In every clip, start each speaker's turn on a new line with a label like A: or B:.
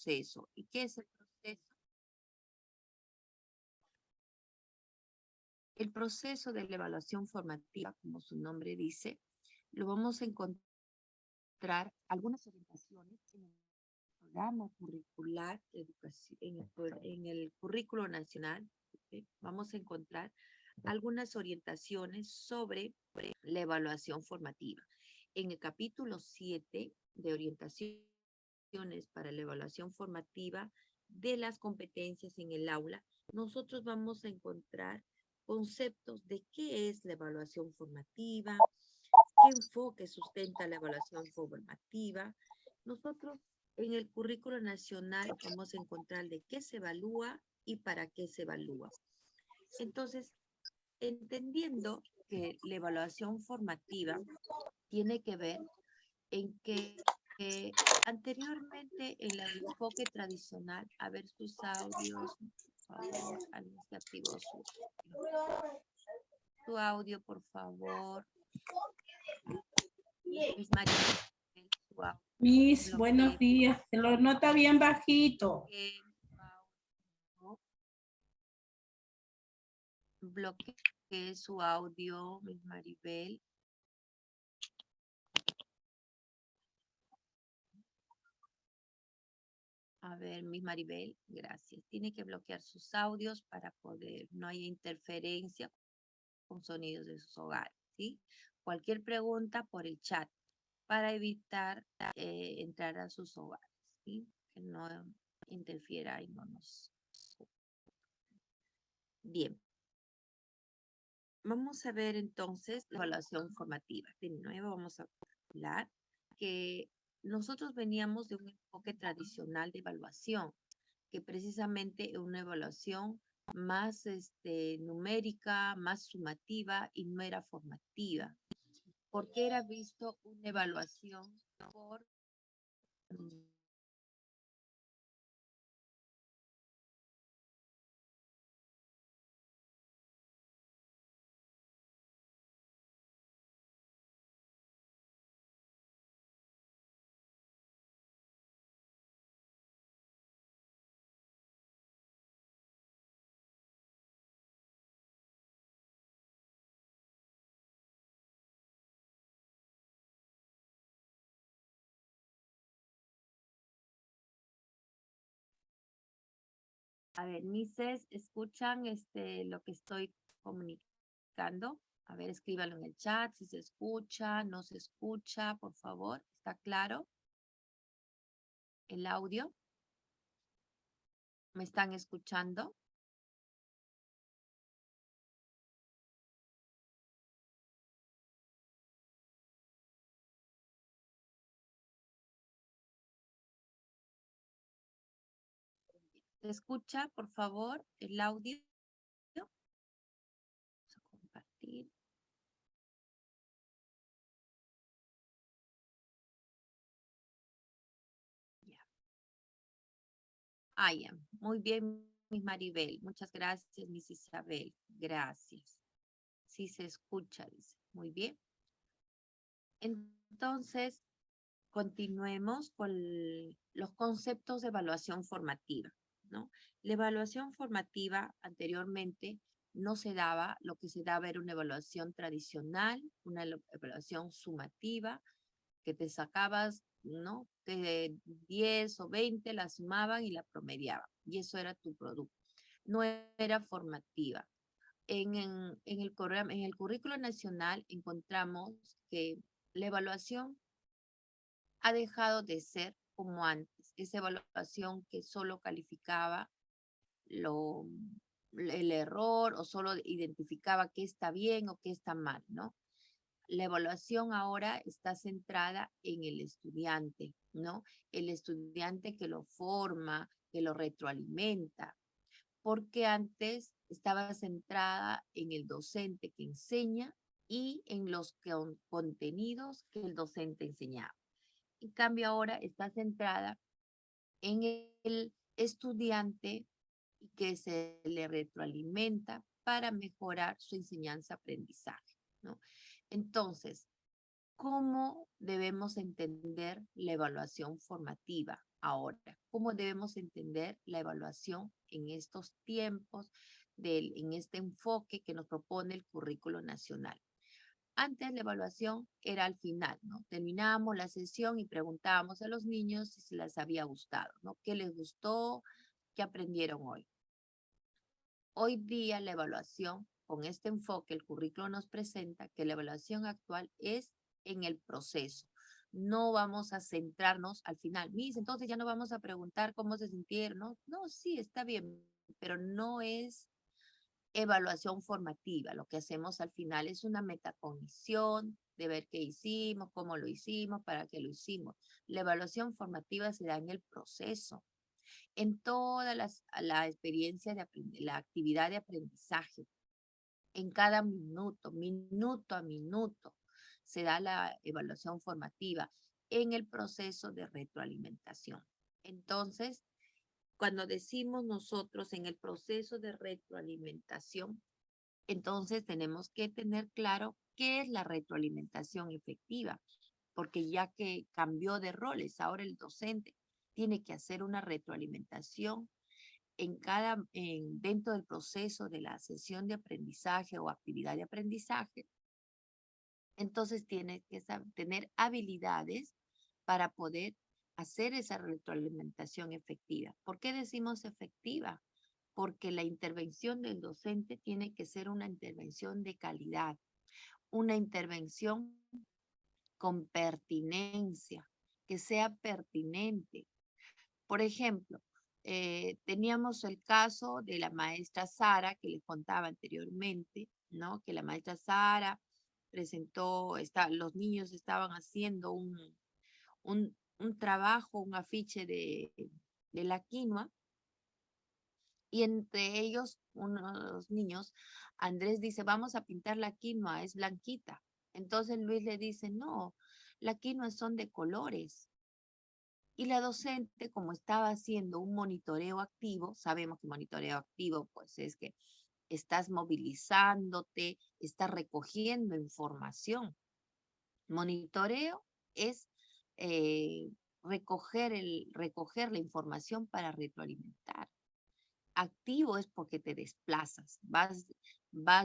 A: proceso. ¿Y qué es el proceso? El proceso de la evaluación formativa, como su nombre dice, lo vamos a encontrar algunas orientaciones en el programa curricular de educación, en el currículo nacional. ¿Ok? Vamos a encontrar algunas orientaciones sobre la evaluación formativa. En el capítulo 7 de orientaciones para la evaluación formativa de las competencias en el aula, nosotros vamos a encontrar conceptos de qué es la evaluación formativa, qué enfoque sustenta la evaluación formativa. Nosotros en el currículo nacional vamos a encontrar de qué se evalúa y para qué se evalúa. Entonces, entendiendo que la evaluación formativa tiene que ver en que anteriormente en el enfoque tradicional, a ver sus audios, por favor, alguien se activó su audio, por favor. Miss María, su audio.
B: Miss, buenos días. Se lo nota bien bajito.
A: Bloquee su audio, Miss Maribel. A ver, Miss Maribel, gracias. Tiene que bloquear sus audios para poder, no haya interferencia con sonidos de sus hogares, ¿sí? Cualquier pregunta por el chat para evitar entrar a sus hogares, ¿sí? Que no interfiera y no nos... Bien. Vamos a ver entonces la evaluación formativa. De nuevo vamos a hablar que nosotros veníamos de un enfoque tradicional de evaluación, que precisamente es una evaluación más numérica, más sumativa y no era formativa, porque era visto una evaluación por A ver, Mises, ¿escuchan lo que estoy comunicando? A ver, escríbalo en el chat si se escucha, no se escucha, por favor. ¿Está claro el audio? ¿Me están escuchando? ¿Se escucha, por favor, el audio? Vamos a compartir. Ya. Ah, ya. Muy bien, Miss Maribel. Muchas gracias, Miss Isabel. Gracias. Sí se escucha, dice. Muy bien. Entonces, continuemos con los conceptos de evaluación formativa, ¿no? La evaluación formativa anteriormente no se daba, lo que se daba era una evaluación tradicional, una evaluación sumativa, que te sacabas, ¿no? De 10 o 20 la sumaban y la promediaban, y eso era tu producto. No era formativa. En el currículo nacional encontramos que la evaluación ha dejado de ser como antes, esa evaluación que solo calificaba lo, el error o solo identificaba qué está bien o qué está mal, ¿no? La evaluación ahora está centrada en el estudiante, ¿no? El estudiante que lo forma, que lo retroalimenta, porque antes estaba centrada en el docente que enseña y en los contenidos que el docente enseñaba. En cambio, ahora está centrada en el estudiante y que se le retroalimenta para mejorar su enseñanza-aprendizaje, ¿no? Entonces, ¿cómo debemos entender la evaluación formativa? Ahora, ¿cómo debemos entender la evaluación en estos tiempos, en este enfoque que nos propone el currículo nacional? Antes la evaluación era al final, ¿no? Terminábamos la sesión y preguntábamos a los niños si se les había gustado, ¿no? ¿Qué les gustó? ¿Qué aprendieron hoy? Hoy día la evaluación, con este enfoque, el currículo nos presenta que la evaluación actual es en el proceso. No vamos a centrarnos al final. Mis, entonces ya no vamos a preguntar cómo se sintieron, ¿no? No, sí, está bien, pero no es evaluación formativa. Lo que hacemos al final es una metacognición de ver qué hicimos, cómo lo hicimos, para qué lo hicimos. La evaluación formativa se da en el proceso, en toda la experiencia de la actividad de aprendizaje, en cada minuto, minuto a minuto, se da la evaluación formativa en el proceso de retroalimentación. Entonces, cuando decimos nosotros en el proceso de retroalimentación, entonces tenemos que tener claro qué es la retroalimentación efectiva, porque ya que cambió de roles, ahora el docente tiene que hacer una retroalimentación dentro del proceso de la sesión de aprendizaje o actividad de aprendizaje. Entonces tiene que tener habilidades para poder hacer esa retroalimentación efectiva. ¿Por qué decimos efectiva? Porque la intervención del docente tiene que ser una intervención de calidad, una intervención con pertinencia, que sea pertinente. Por ejemplo, teníamos el caso de la maestra Sara, que les contaba anteriormente, ¿no? Que la maestra Sara presentó, los niños estaban haciendo un trabajo, un afiche de la quinoa, y entre ellos, unos niños, Andrés dice, vamos a pintar la quinoa, es blanquita. Entonces Luis le dice, no, la quinoa son de colores. Y la docente, como estaba haciendo un monitoreo activo, sabemos que monitoreo activo, pues es que estás movilizándote, estás recogiendo información. Monitoreo es recoger la información para retroalimentar. Activo es porque te desplazas, vas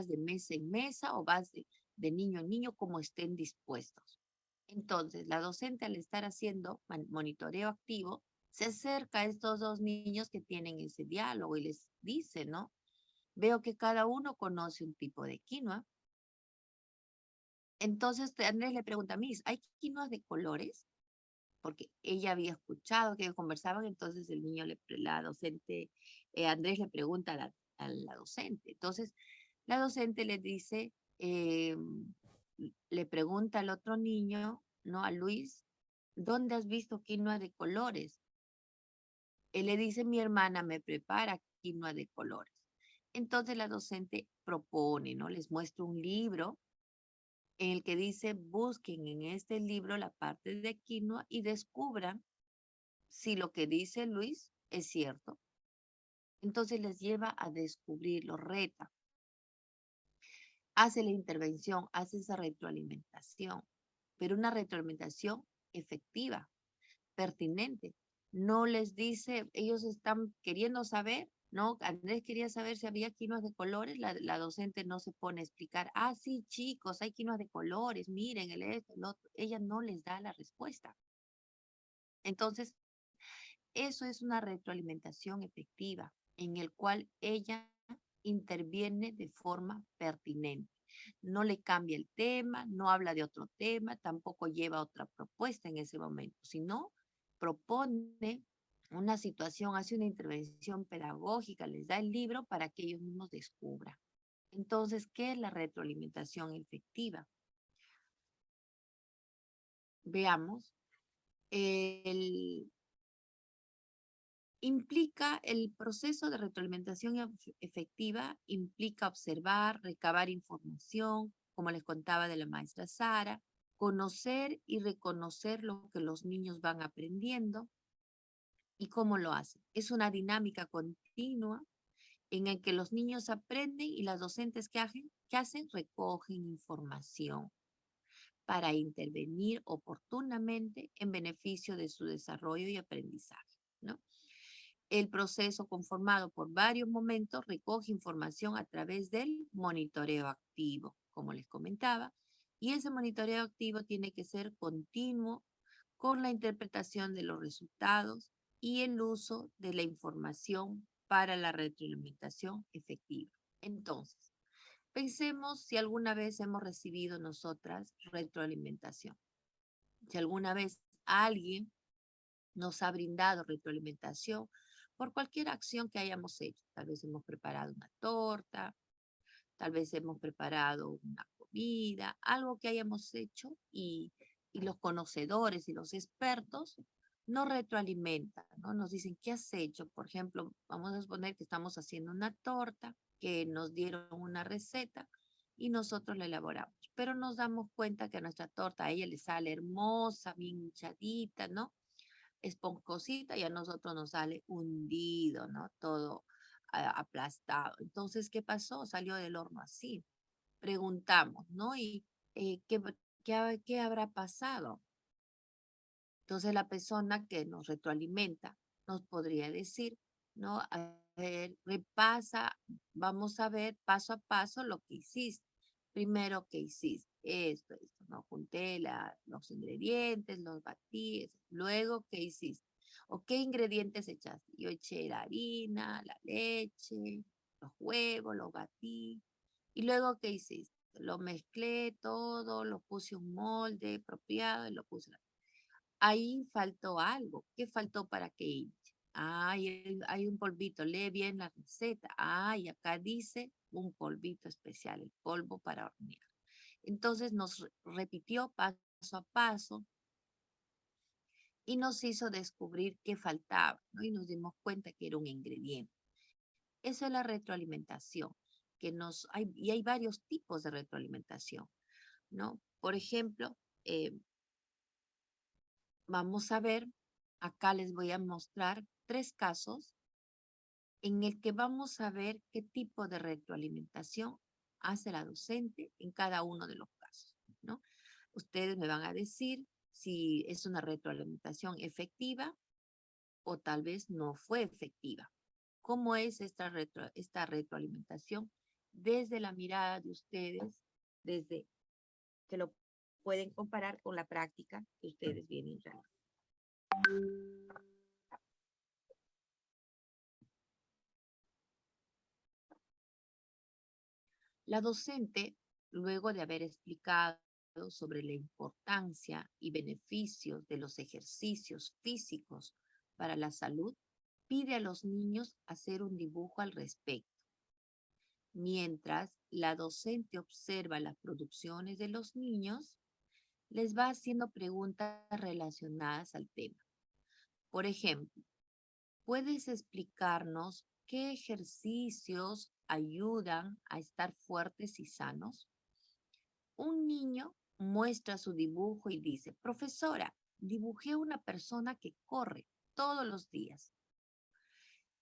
A: de mesa en mesa o vas de niño en niño como estén dispuestos. Entonces, la docente al estar haciendo monitoreo activo, se acerca a estos dos niños que tienen ese diálogo y les dice, ¿no? Veo que cada uno conoce un tipo de quinoa. Entonces, Andrés le pregunta a Miss, ¿hay quinoas de colores? Porque ella había escuchado que conversaban, entonces el niño, la docente, Andrés le pregunta a la docente. Entonces, la docente le dice, le pregunta al otro niño, ¿no? A Luis, ¿dónde has visto quinoa de colores? Él le dice, mi hermana me prepara quinoa de colores. Entonces la docente propone, ¿no? Les muestra un libro en el que dice, busquen en este libro la parte de quinoa y descubran si lo que dice Luis es cierto. Entonces les lleva a descubrir, lo reta, hace la intervención, hace esa retroalimentación, pero una retroalimentación efectiva, pertinente. No les dice, ellos están queriendo saber, ¿no? Andrés quería saber si había quinoas de colores, la docente no se pone a explicar, ah, sí, chicos, hay quinoas de colores, miren, el esto, el otro. Ella no les da la respuesta. Entonces, eso es una retroalimentación efectiva en el cual ella interviene de forma pertinente. No le cambia el tema, no habla de otro tema, tampoco lleva otra propuesta en ese momento, sino propone una situación, hace una intervención pedagógica, les da el libro para que ellos mismos descubran. Entonces, ¿qué es la retroalimentación efectiva? Veamos. Implica el proceso de retroalimentación efectiva, implica observar, recabar información, como les contaba de la maestra Sara, conocer y reconocer lo que los niños van aprendiendo y cómo lo hacen. Es una dinámica continua en el que los niños aprenden y las docentes ¿qué hacen? Recogen información para intervenir oportunamente en beneficio de su desarrollo y aprendizaje. ¿no? El proceso conformado por varios momentos recoge información a través del monitoreo activo, como les comentaba, y ese monitoreo activo tiene que ser continuo con la interpretación de los resultados y el uso de la información para la retroalimentación efectiva. Entonces, pensemos si alguna vez hemos recibido nosotras retroalimentación. Si alguna vez alguien nos ha brindado retroalimentación por cualquier acción que hayamos hecho. Tal vez hemos preparado una torta, tal vez hemos preparado una comida, algo que hayamos hecho y los conocedores y los expertos nos retroalimentan, ¿no? Nos dicen, ¿qué has hecho? Por ejemplo, vamos a suponer que estamos haciendo una torta, que nos dieron una receta y nosotros la elaboramos. Pero nos damos cuenta que a nuestra torta a ella le sale hermosa, bien hinchadita, ¿no? Esponjosita y a nosotros nos sale hundido, ¿no? Todo aplastado. Entonces, ¿qué pasó? Salió del horno así. Preguntamos, ¿no? ¿Y qué habrá pasado? Entonces, la persona que nos retroalimenta nos podría decir, ¿no? A ver, repasa, vamos a ver paso a paso lo que hiciste. Primero, ¿qué hiciste? Esto, ¿no? Junté los ingredientes, los batí. Luego, ¿qué hiciste? ¿O qué ingredientes echaste? Yo eché la harina, la leche, los huevos, los batí. ¿Y luego qué hiciste? Lo mezclé todo, lo puse un molde apropiado y lo puse. Ahí faltó algo. ¿Qué faltó para que hinche? Hay un polvito. Lee bien la receta. Y acá dice un polvito especial, el polvo para hornear. Entonces nos repitió paso a paso y nos hizo descubrir qué faltaba, ¿no? Y nos dimos cuenta que era un ingrediente. Eso es la retroalimentación, y hay varios tipos de retroalimentación, ¿no? Por ejemplo, vamos a ver, acá les voy a mostrar 3 casos en el que vamos a ver qué tipo de retroalimentación hace la docente en cada uno de los casos, ¿no? Ustedes me van a decir si es una retroalimentación efectiva o tal vez no fue efectiva. ¿Cómo es esta retroalimentación desde la mirada de ustedes, desde que lo pueden comparar con la práctica que ustedes vienen realizando? La docente, luego de haber explicado sobre la importancia y beneficios de los ejercicios físicos para la salud, pide a los niños hacer un dibujo al respecto. Mientras la docente observa las producciones de los niños, les va haciendo preguntas relacionadas al tema. Por ejemplo, ¿puedes explicarnos qué ejercicios ayudan a estar fuertes y sanos? Un niño muestra su dibujo y dice, profesora, dibujé una persona que corre todos los días.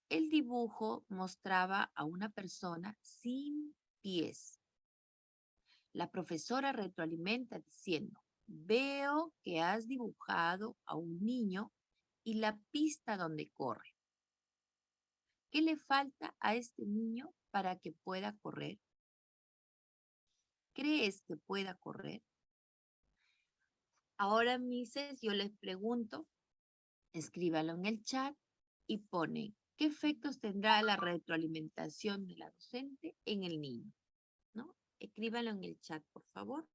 A: El dibujo mostraba a una persona sin pies. La profesora retroalimenta diciendo, veo que has dibujado a un niño y la pista donde corre. ¿Qué le falta a este niño para que pueda correr? ¿Crees que pueda correr? Ahora, Mises, yo les pregunto, escríbalo en el chat y ponen, ¿qué efectos tendrá la retroalimentación de la docente en el niño? ¿No? Escríbalo en el chat, por favor.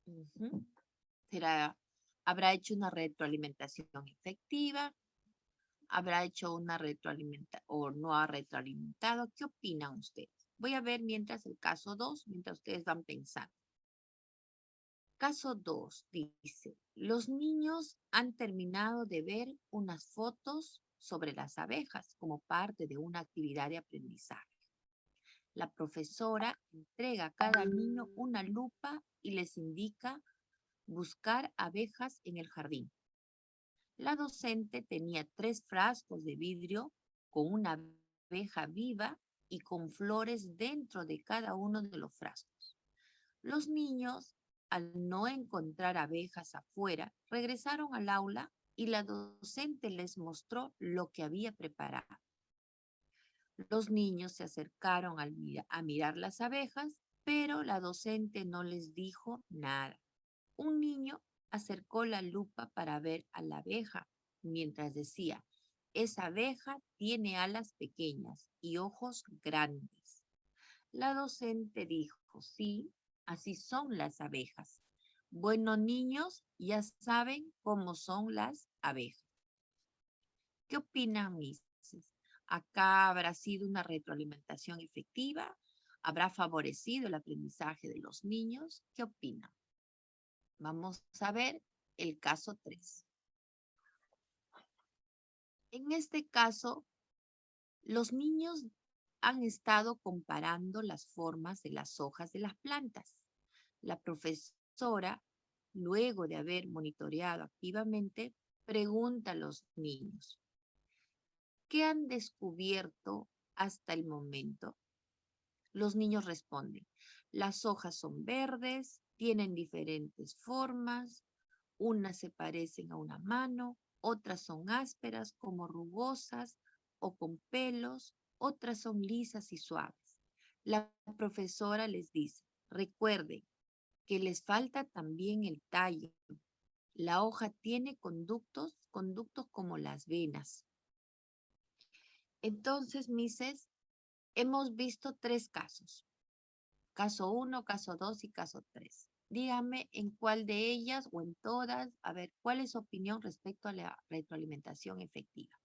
A: Ujú. Habrá hecho una retroalimentación efectiva, habrá hecho una retroalimentación o no ha retroalimentado. ¿Qué opinan ustedes? Voy a ver mientras el caso 2, mientras ustedes van pensando. Caso 2 dice, los niños han terminado de ver unas fotos sobre las abejas como parte de una actividad de aprendizaje. La profesora entrega a cada niño una lupa y les indica buscar abejas en el jardín. La docente tenía 3 frascos de vidrio con una abeja viva y con flores dentro de cada uno de los frascos. Los niños, al no encontrar abejas afuera, regresaron al aula y la docente les mostró lo que había preparado. Los niños se acercaron a mirar las abejas, pero la docente no les dijo nada. Un niño acercó la lupa para ver a la abeja, mientras decía, esa abeja tiene alas pequeñas y ojos grandes. La docente dijo, sí, así son las abejas. Bueno, niños, ya saben cómo son las abejas. ¿Qué opinan, Mises? ¿Acá habrá sido una retroalimentación efectiva? ¿Habrá favorecido el aprendizaje de los niños? ¿Qué opinan? Vamos a ver el caso 3. En este caso, los niños han estado comparando las formas de las hojas de las plantas. La profesora, luego de haber monitoreado activamente, pregunta a los niños, ¿qué han descubierto hasta el momento? Los niños responden, las hojas son verdes, tienen diferentes formas, unas se parecen a una mano, otras son ásperas como rugosas o con pelos, otras son lisas y suaves. La profesora les dice, recuerden que les falta también el tallo. La hoja tiene conductos como las venas. Entonces, Mises, hemos visto 3 casos. Caso 1, caso 2 y caso 3. Dígame en cuál de ellas o en todas, a ver, ¿cuál es su opinión respecto a la retroalimentación efectiva?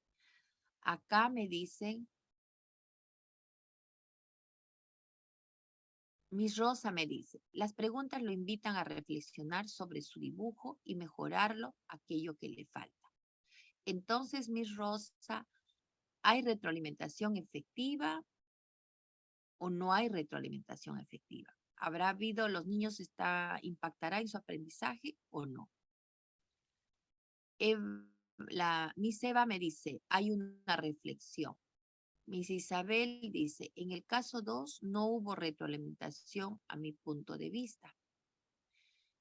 A: Acá me dicen, Miss Rosa me dice, las preguntas lo invitan a reflexionar sobre su dibujo y mejorarlo aquello que le falta. Entonces, Miss Rosa, ¿hay retroalimentación efectiva o no hay retroalimentación efectiva? ¿Habrá habido, los niños impactará en su aprendizaje o no? Miss Eva me dice, hay una reflexión. Miss Isabel dice, en el caso 2 no hubo retroalimentación a mi punto de vista.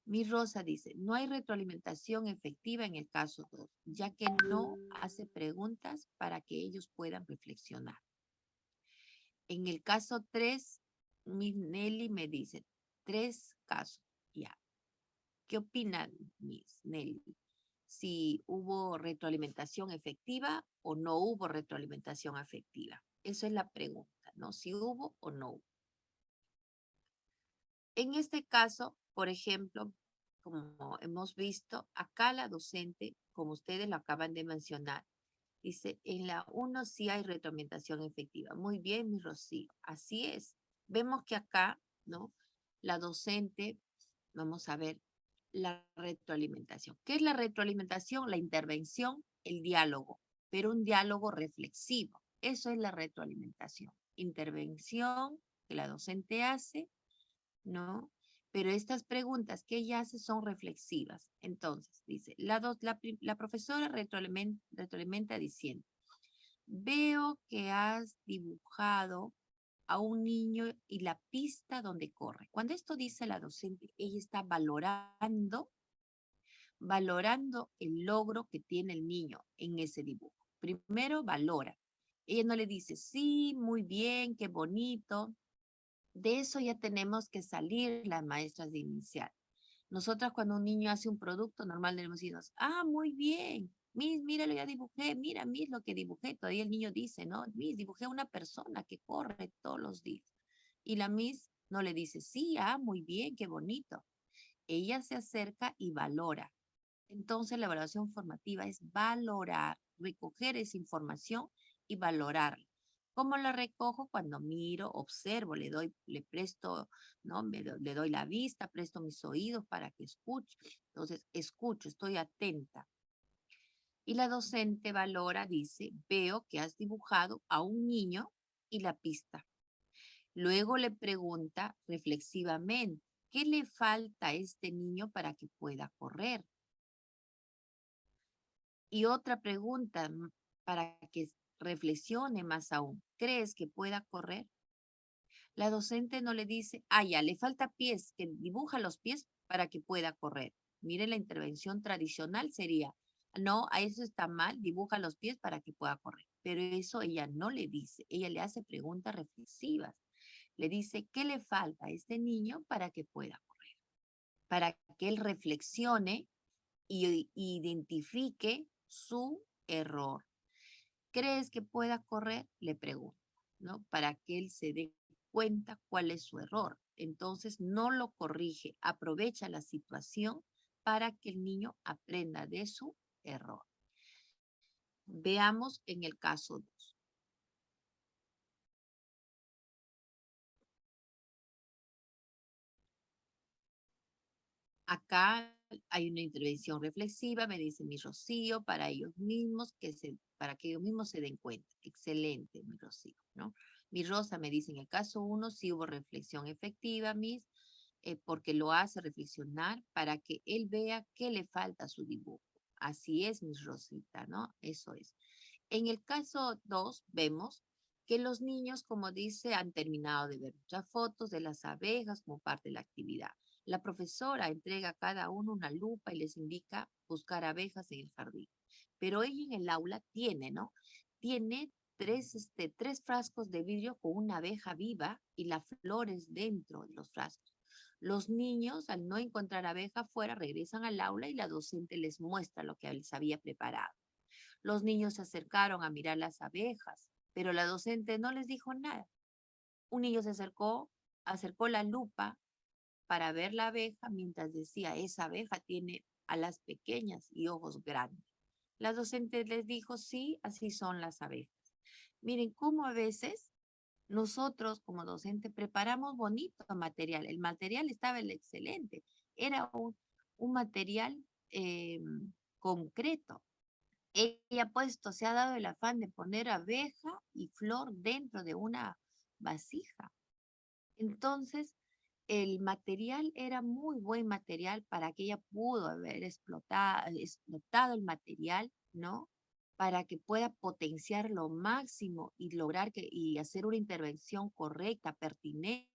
A: Miss Rosa dice, no hay retroalimentación efectiva en el caso 2, ya que no hace preguntas para que ellos puedan reflexionar. En el caso 3, Miss Nelly me dice, 3 casos, ya. ¿Qué opinan, Miss Nelly? Si hubo retroalimentación efectiva o no hubo retroalimentación efectiva. Eso es la pregunta, ¿no? Si hubo o no hubo. En este caso, por ejemplo, como hemos visto, acá la docente, como ustedes lo acaban de mencionar, dice, en la 1 sí hay retroalimentación efectiva. Muy bien, mi Rocío, así es. Vemos que acá, ¿no? La docente, vamos a ver, la retroalimentación. ¿Qué es la retroalimentación? La intervención, el diálogo, pero un diálogo reflexivo. Eso es la retroalimentación. Intervención que la docente hace, ¿no? Pero estas preguntas que ella hace son reflexivas. Entonces, dice, la profesora retroalimenta diciendo, veo que has dibujado a un niño y la pista donde corre. Cuando esto dice la docente, ella está valorando el logro que tiene el niño en ese dibujo. Primero valora. Ella no le dice, sí, muy bien, qué bonito. De eso ya tenemos que salir las maestras de inicial. Nosotras cuando un niño hace un producto, normal le decimos, ah, muy bien, Miss, mira lo ya dibujé, mira, Miss, lo que dibujé. Todavía el niño dice, ¿no? Miss, dibujé una persona que corre todos los días. Y la Miss no le dice, sí, ah, muy bien, qué bonito. Ella se acerca y valora. Entonces la evaluación formativa es valorar, recoger esa información y valorarla. ¿Cómo la recojo? Cuando miro, observo, le presto, ¿no? Le doy la vista, presto mis oídos para que escuche. Entonces, escucho, estoy atenta. Y la docente valora, dice, veo que has dibujado a un niño y la pista. Luego le pregunta reflexivamente, ¿qué le falta a este niño para que pueda correr? Y otra pregunta para que reflexione más aún. ¿Crees que pueda correr? La docente no le dice, ah, ya, le falta pies, que dibuja los pies para que pueda correr. Miren, la intervención tradicional sería, no, a eso está mal, dibuja los pies para que pueda correr. Pero eso ella no le dice, ella le hace preguntas reflexivas. Le dice, ¿qué le falta a este niño para que pueda correr? Para que él reflexione y identifique su error. ¿Crees que pueda correr? Le pregunto, ¿no? Para que él se dé cuenta cuál es su error. Entonces no lo corrige, aprovecha la situación para que el niño aprenda de su error. Veamos en el caso 2. Acá hay una intervención reflexiva, me dice mi Rocío, para ellos mismos, para que ellos mismos se den cuenta. Excelente, mi Rocío, ¿no? Mi Rosa me dice, en el caso 1 sí hubo reflexión efectiva, Miss, porque lo hace reflexionar para que él vea qué le falta a su dibujo. Así es, mi Rosita, ¿no? Eso es. En el caso 2 vemos que los niños, como dice, han terminado de ver muchas fotos de las abejas como parte de la actividad. La profesora entrega a cada uno una lupa y les indica buscar abejas en el jardín. Pero ella en el aula tiene, ¿no? Tiene tres frascos de vidrio con una abeja viva y las flores dentro de los frascos. Los niños, al no encontrar abeja afuera, regresan al aula y la docente les muestra lo que les había preparado. Los niños se acercaron a mirar las abejas, pero la docente no les dijo nada. Un niño se acercó la lupa para ver la abeja mientras decía, esa abeja tiene alas pequeñas y ojos grandes. La docente les dijo, sí, así son las abejas. Miren cómo a veces nosotros como docente preparamos bonito material. El material estaba excelente. Era un material concreto. Ella puesto, se ha dado el afán de poner abeja y flor dentro de una vasija. Entonces, el material era muy buen material para que ella pudo haber explotado el material, ¿no? Para que pueda potenciar lo máximo y lograr y hacer una intervención correcta, pertinente,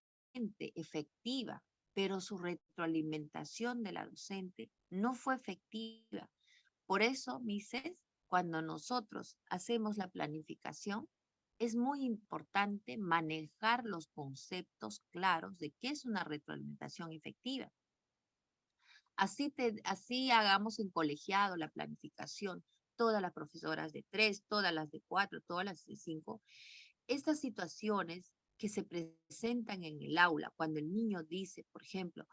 A: efectiva. Pero su retroalimentación de la docente no fue efectiva. Por eso, Mises, cuando nosotros hacemos la planificación, es muy importante manejar los conceptos claros de qué es una retroalimentación efectiva. Así hagamos en colegiado la planificación, todas las profesoras de 3, todas las de 4, todas las de 5. Estas situaciones que se presentan en el aula, cuando el niño dice, por ejemplo,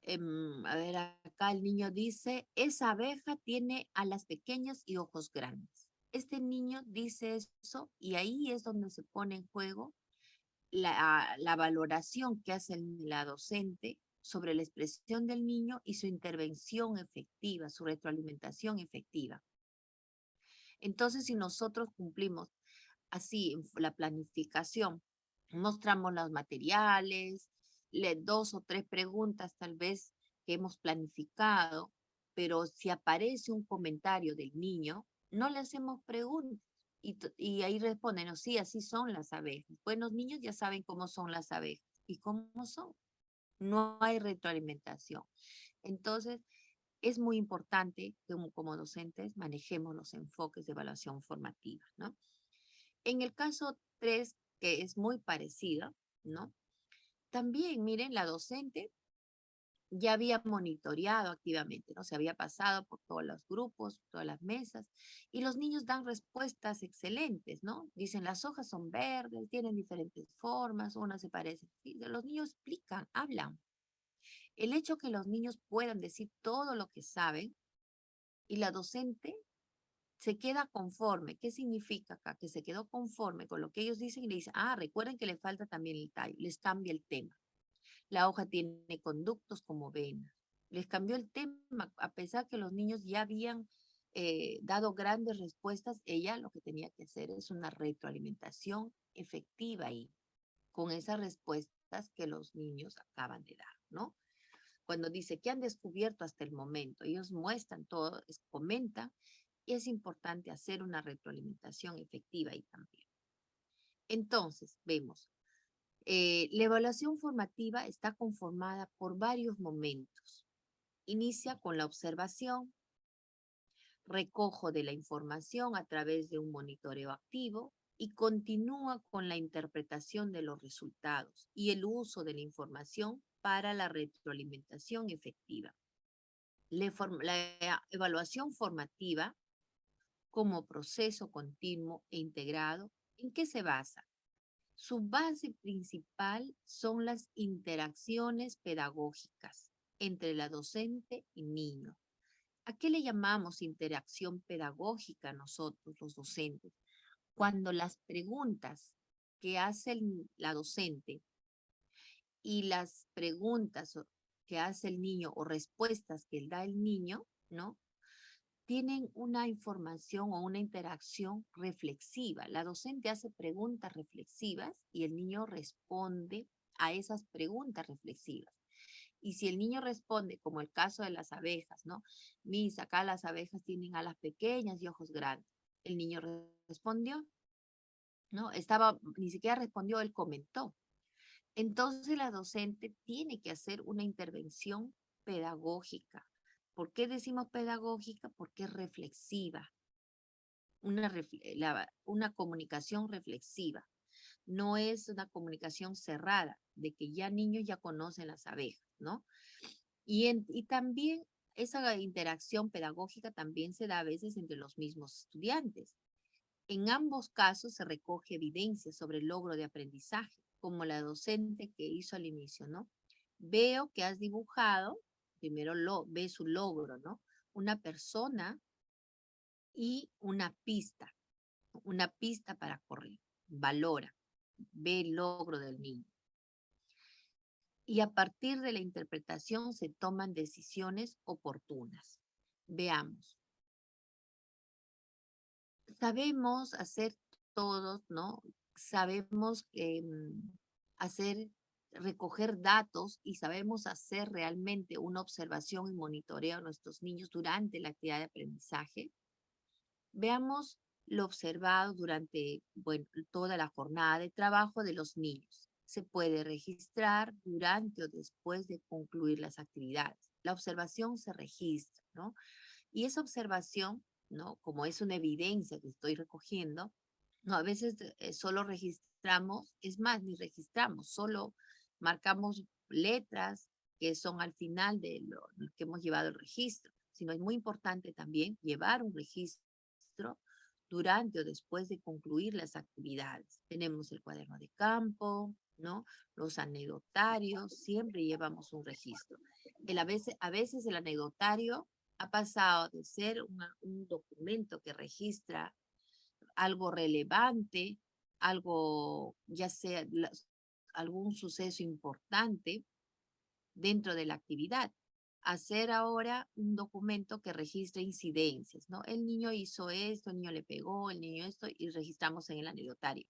A: a ver, acá el niño dice, esa abeja tiene alas pequeñas y ojos grandes. Este niño dice eso y ahí es donde se pone en juego la valoración que hace la docente sobre la expresión del niño y su intervención efectiva, su retroalimentación efectiva. Entonces, si nosotros cumplimos así la planificación, mostramos los materiales, 2 o 3 preguntas tal vez que hemos planificado, pero si aparece un comentario del niño, no le hacemos preguntas. Y ahí responden, no, sí, así son las abejas. Pues los niños ya saben cómo son las abejas y cómo son. No hay retroalimentación. Entonces, es muy importante que como docentes manejemos los enfoques de evaluación formativa, ¿no? En el caso 3, que es muy parecido, ¿no? También, miren, la docente ya había monitoreado activamente, ¿no? Se había pasado por todos los grupos, todas las mesas, y los niños dan respuestas excelentes, ¿no? Dicen, las hojas son verdes, tienen diferentes formas, unas se parecen. Los niños explican, hablan. El hecho que los niños puedan decir todo lo que saben y la docente se queda conforme. ¿Qué significa acá? Que se quedó conforme con lo que ellos dicen y le dice, ah, recuerden que le falta también el tallo, les cambia el tema. La hoja tiene conductos como venas. Les cambió el tema, a pesar que los niños ya habían dado grandes respuestas, ella lo que tenía que hacer es una retroalimentación efectiva ahí, con esas respuestas que los niños acaban de dar, ¿no? Cuando dice que han descubierto hasta el momento, ellos muestran todo, comentan, y es importante hacer una retroalimentación efectiva ahí también. Entonces, vemos, la evaluación formativa está conformada por varios momentos. Inicia con la observación, recojo de la información a través de un monitoreo activo y continúa con la interpretación de los resultados y el uso de la información para la retroalimentación efectiva. La evaluación formativa como proceso continuo e integrado, ¿en qué se basa? Su base principal son las interacciones pedagógicas entre la docente y niño. ¿A qué le llamamos interacción pedagógica nosotros, los docentes? Cuando las preguntas que hace la docente y las preguntas que hace el niño o respuestas que da el niño, ¿no? Tienen una información o una interacción reflexiva. La docente hace preguntas reflexivas y el niño responde a esas preguntas reflexivas. Y si el niño responde, como el caso de las abejas, ¿no? Mis, acá las abejas tienen alas pequeñas y ojos grandes. El niño respondió, ¿no? Ni siquiera respondió, él comentó. Entonces la docente tiene que hacer una intervención pedagógica. ¿Por qué decimos pedagógica? Porque es reflexiva, una comunicación reflexiva. No es una comunicación cerrada, de que ya niños ya conocen las abejas, ¿no? Y también esa interacción pedagógica también se da a veces entre los mismos estudiantes. En ambos casos se recoge evidencia sobre el logro de aprendizaje, como la docente que hizo al inicio, ¿no? Veo que has dibujado, primero ve su logro, ¿no? Una persona y una pista para correr, valora, ve el logro del niño. Y a partir de la interpretación se toman decisiones oportunas. Veamos. Sabemos hacer todos, ¿no? Sabemos recoger datos y sabemos hacer realmente una observación y monitoreo a nuestros niños durante la actividad de aprendizaje. Veamos lo observado durante, bueno, toda la jornada de trabajo de los niños. Se puede registrar durante o después de concluir las actividades. La observación se registra, ¿no? Y esa observación, ¿no? Como es una evidencia que estoy recogiendo, no, a veces solo registramos, es más, ni registramos, solo marcamos letras que son al final de lo que hemos llevado el registro, sino es muy importante también llevar un registro durante o después de concluir las actividades. Tenemos el cuaderno de campo, ¿no? Los anecdotarios, siempre llevamos un registro. A veces el anecdotario ha pasado de ser un documento que registra algo relevante, algo, ya sea algún suceso importante dentro de la actividad. Hacer ahora un documento que registre incidencias, ¿no? El niño hizo esto, el niño le pegó, el niño esto, y registramos en el anecdotario.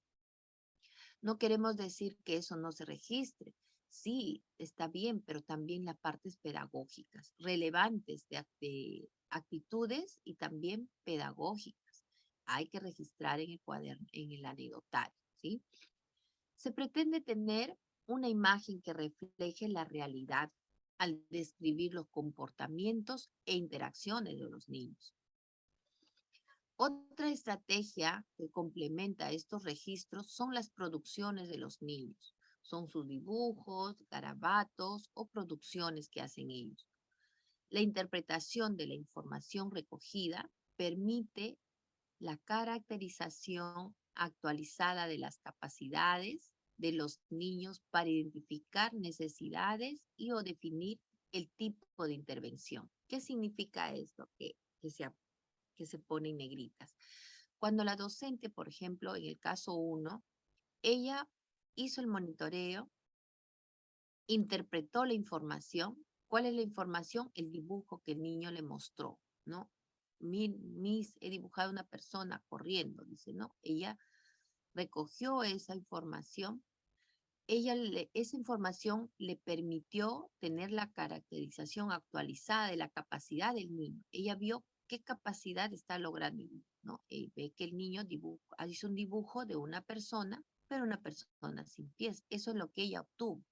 A: No queremos decir que eso no se registre. Sí, está bien, pero también las partes pedagógicas, relevantes de actitudes y también pedagógicas. Hay que registrar en el cuaderno, en el anecdotario, ¿sí? Se pretende tener una imagen que refleje la realidad al describir los comportamientos e interacciones de los niños. Otra estrategia que complementa estos registros son las producciones de los niños. Son sus dibujos, garabatos o producciones que hacen ellos. La interpretación de la información recogida permite la caracterización actualizada de las capacidades de los niños para identificar necesidades y o definir el tipo de intervención. ¿Qué significa esto? Que se pone en negritas. Cuando la docente, por ejemplo, en el caso 1, ella hizo el monitoreo, interpretó la información. ¿Cuál es la información? El dibujo que el niño le mostró, ¿no? He dibujado una persona corriendo, dice, ¿no? Ella recogió esa información. Esa información le permitió tener la caracterización actualizada de la capacidad del niño. Ella vio qué capacidad está logrando, ¿no? Ve que el niño hizo un dibujo de una persona pero una persona sin pies. Eso es lo que ella obtuvo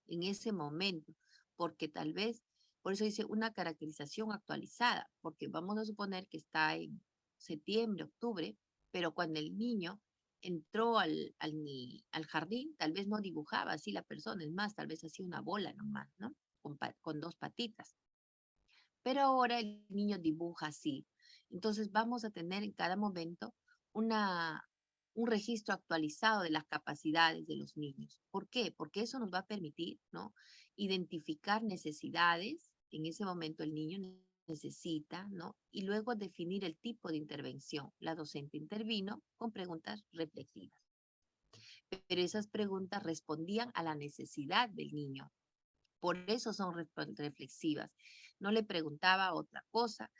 A: en ese momento, porque tal vez, por eso dice una caracterización actualizada, porque vamos a suponer que está en septiembre, octubre, pero cuando el niño entró al jardín, tal vez no dibujaba así la persona, es más, tal vez hacía una bola nomás, ¿no? Con dos patitas. Pero ahora el niño dibuja así. Entonces vamos a tener en cada momento una, un registro actualizado de las capacidades de los niños. ¿Por qué? Porque eso nos va a permitir, ¿no? Identificar necesidades. En ese momento el niño necesita, ¿no? Y luego definir el tipo de intervención. La docente intervino con preguntas reflexivas. Pero esas preguntas respondían a la necesidad del niño. Por eso son reflexivas. No le preguntaba otra cosa,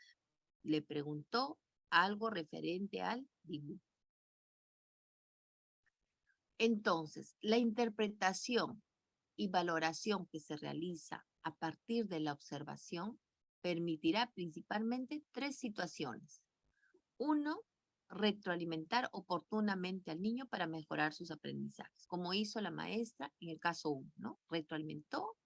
A: le preguntó algo referente al dibujo. Entonces, la interpretación y valoración que se realiza a partir de la observación permitirá principalmente tres situaciones. Uno, retroalimentar oportunamente al niño para mejorar sus aprendizajes, como hizo la maestra en el caso 1, ¿no? Retroalimentó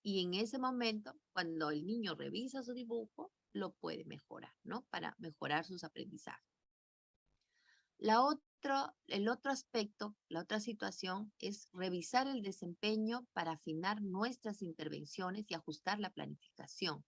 A: y en ese momento, cuando el niño revisa su dibujo, lo puede mejorar, ¿no? Para mejorar sus aprendizajes. El otro aspecto, la otra situación es revisar el desempeño para afinar nuestras intervenciones y ajustar la planificación.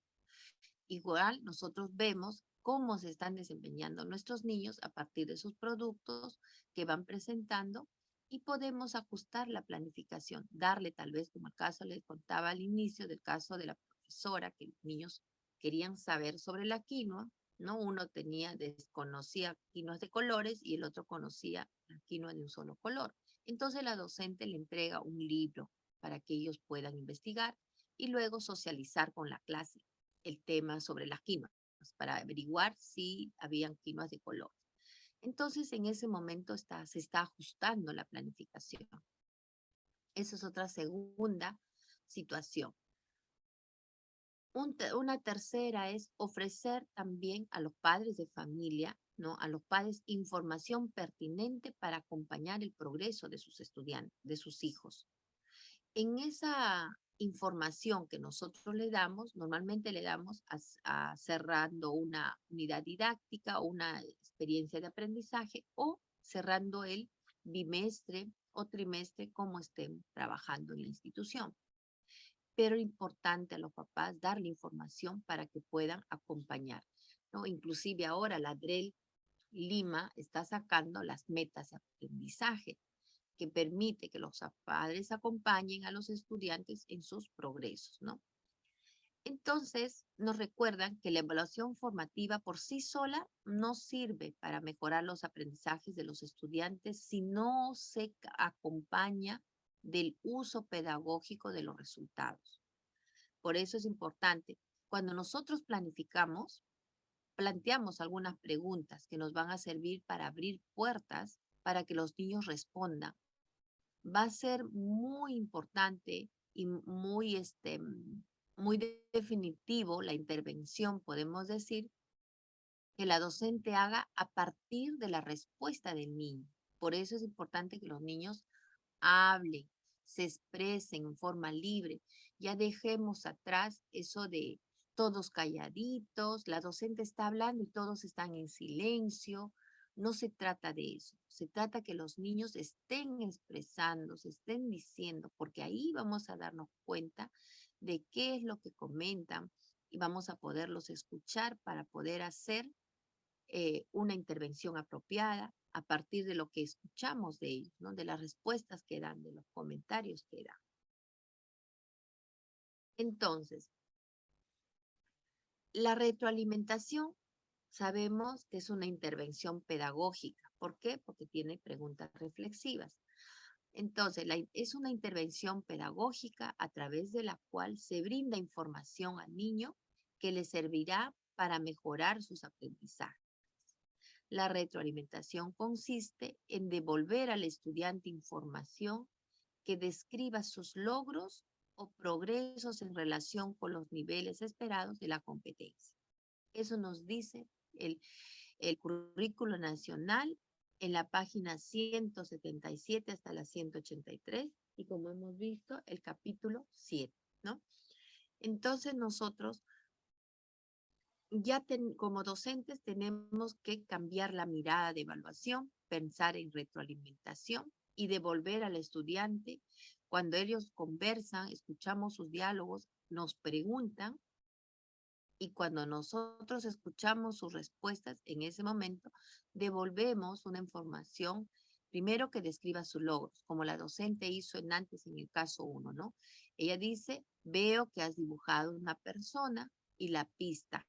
A: Igual nosotros vemos cómo se están desempeñando nuestros niños a partir de sus productos que van presentando y podemos ajustar la planificación, darle tal vez, como el caso les contaba al inicio del caso de la profesora, que los niños querían saber sobre la quinoa, ¿no? Uno desconocía quinoas de colores y el otro conocía la quinoa de un solo color. Entonces la docente le entrega un libro para que ellos puedan investigar y luego socializar con la clase el tema sobre las quinoas para averiguar si habían quinoas de color. Entonces, en ese momento se está ajustando la planificación. Esa es otra segunda situación. Una tercera es ofrecer también a los padres de familia, ¿no? A los padres información pertinente para acompañar el progreso de sus estudiantes, de sus hijos. En esa información que nosotros le damos, normalmente le damos cerrando una unidad didáctica o una experiencia de aprendizaje o cerrando el bimestre o trimestre como estén trabajando en la institución. Pero importante a los papás darle información para que puedan acompañar, ¿no? Inclusive ahora la DREL Lima está sacando las metas de aprendizaje que permite que los padres acompañen a los estudiantes en sus progresos, ¿no? Entonces, nos recuerdan que la evaluación formativa por sí sola no sirve para mejorar los aprendizajes de los estudiantes si no se acompaña del uso pedagógico de los resultados. Por eso es importante, cuando nosotros planificamos, planteamos algunas preguntas que nos van a servir para abrir puertas para que los niños respondan. Va a ser muy importante y muy definitivo la intervención, podemos decir, que la docente haga a partir de la respuesta del niño. Por eso es importante que los niños hablen, se expresen en forma libre. Ya dejemos atrás eso de todos calladitos, la docente está hablando y todos están en silencio. No se trata de eso, se trata que los niños estén expresando, se estén diciendo, porque ahí vamos a darnos cuenta de qué es lo que comentan y vamos a poderlos escuchar para poder hacer una intervención apropiada a partir de lo que escuchamos de ellos, ¿no? De las respuestas que dan, de los comentarios que dan. Entonces, la retroalimentación sabemos que es una intervención pedagógica. ¿Por qué? Porque tiene preguntas reflexivas. Entonces, es una intervención pedagógica a través de la cual se brinda información al niño que le servirá para mejorar sus aprendizajes. La retroalimentación consiste en devolver al estudiante información que describa sus logros o progresos en relación con los niveles esperados de la competencia. Eso nos dice el currículo nacional en la página 177 hasta la 183, y como hemos visto, el capítulo 7, ¿no? Entonces nosotros ya como docentes tenemos que cambiar la mirada de evaluación, pensar en retroalimentación y devolver al estudiante. Cuando ellos conversan, escuchamos sus diálogos, nos preguntan, y cuando nosotros escuchamos sus respuestas, en ese momento devolvemos una información, primero que describa sus logros, como la docente hizo antes en el caso 1, ¿no? Ella dice, veo que has dibujado una persona y la pista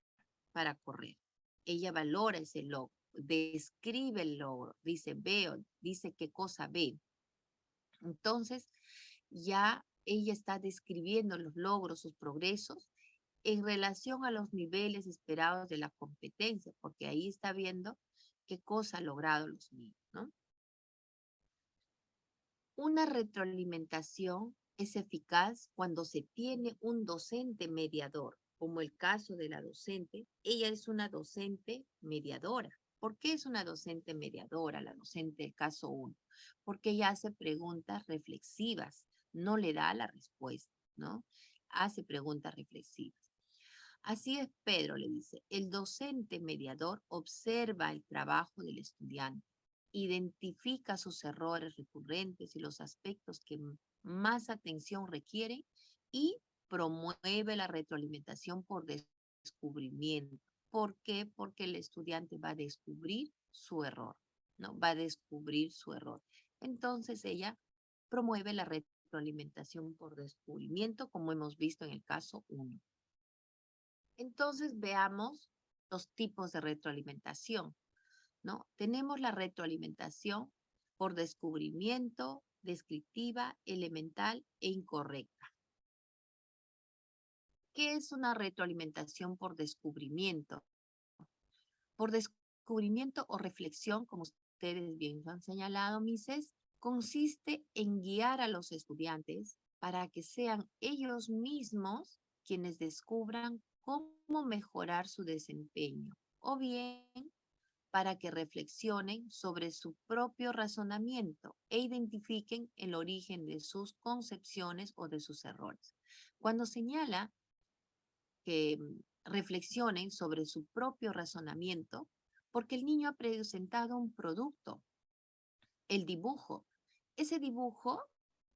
A: para correr. Ella valora ese logro, describe el logro, dice veo, dice qué cosa ve. Entonces, ya ella está describiendo los logros, sus progresos, en relación a los niveles esperados de la competencia, porque ahí está viendo qué cosa han logrado los niños, ¿no? Una retroalimentación es eficaz cuando se tiene un docente mediador, como el caso de la docente. Ella es una docente mediadora. ¿Por qué es una docente mediadora, la docente del caso 1? Porque ella hace preguntas reflexivas, no le da la respuesta, ¿no? Hace preguntas reflexivas. Así es, Pedro, le dice, el docente mediador observa el trabajo del estudiante, identifica sus errores recurrentes y los aspectos que más atención requieren y promueve la retroalimentación por descubrimiento. ¿Por qué? Porque el estudiante va a descubrir su error, ¿no? Va a descubrir su error. Entonces ella promueve la retroalimentación por descubrimiento, como hemos visto en el caso 1. Entonces veamos los tipos de retroalimentación, ¿no? Tenemos la retroalimentación por descubrimiento, descriptiva, elemental e incorrecta. ¿Qué es una retroalimentación por descubrimiento? Por descubrimiento o reflexión, como ustedes bien lo han señalado, Mises, consiste en guiar a los estudiantes para que sean ellos mismos quienes descubran cómo mejorar su desempeño, o bien para que reflexionen sobre su propio razonamiento e identifiquen el origen de sus concepciones o de sus errores. Cuando señala que reflexionen sobre su propio razonamiento, porque el niño ha presentado un producto, el dibujo. Ese dibujo,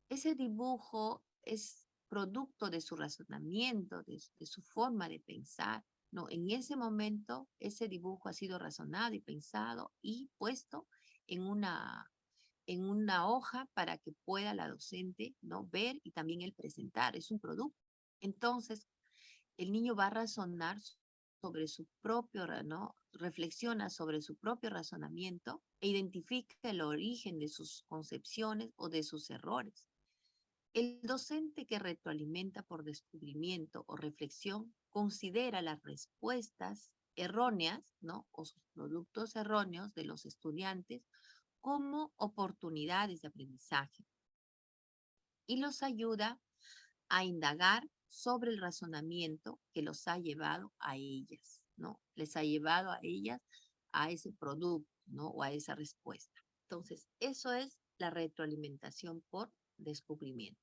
A: ese dibujo es producto de su razonamiento, de su forma de pensar. No, en ese momento ese dibujo ha sido razonado y pensado y puesto en una hoja para que pueda la docente, ¿no?, ver y también el presentar. Es un producto. Entonces, el niño va a razonar sobre su propio, ¿no? Reflexiona sobre su propio razonamiento e identifica el origen de sus concepciones o de sus errores. El docente que retroalimenta por descubrimiento o reflexión considera las respuestas erróneas, ¿no?, o sus productos erróneos de los estudiantes como oportunidades de aprendizaje y los ayuda a indagar sobre el razonamiento que los ha llevado a ellas, ¿no? Les ha llevado a ellas a ese producto, ¿no?, o a esa respuesta. Entonces, eso es la retroalimentación por descubrimiento.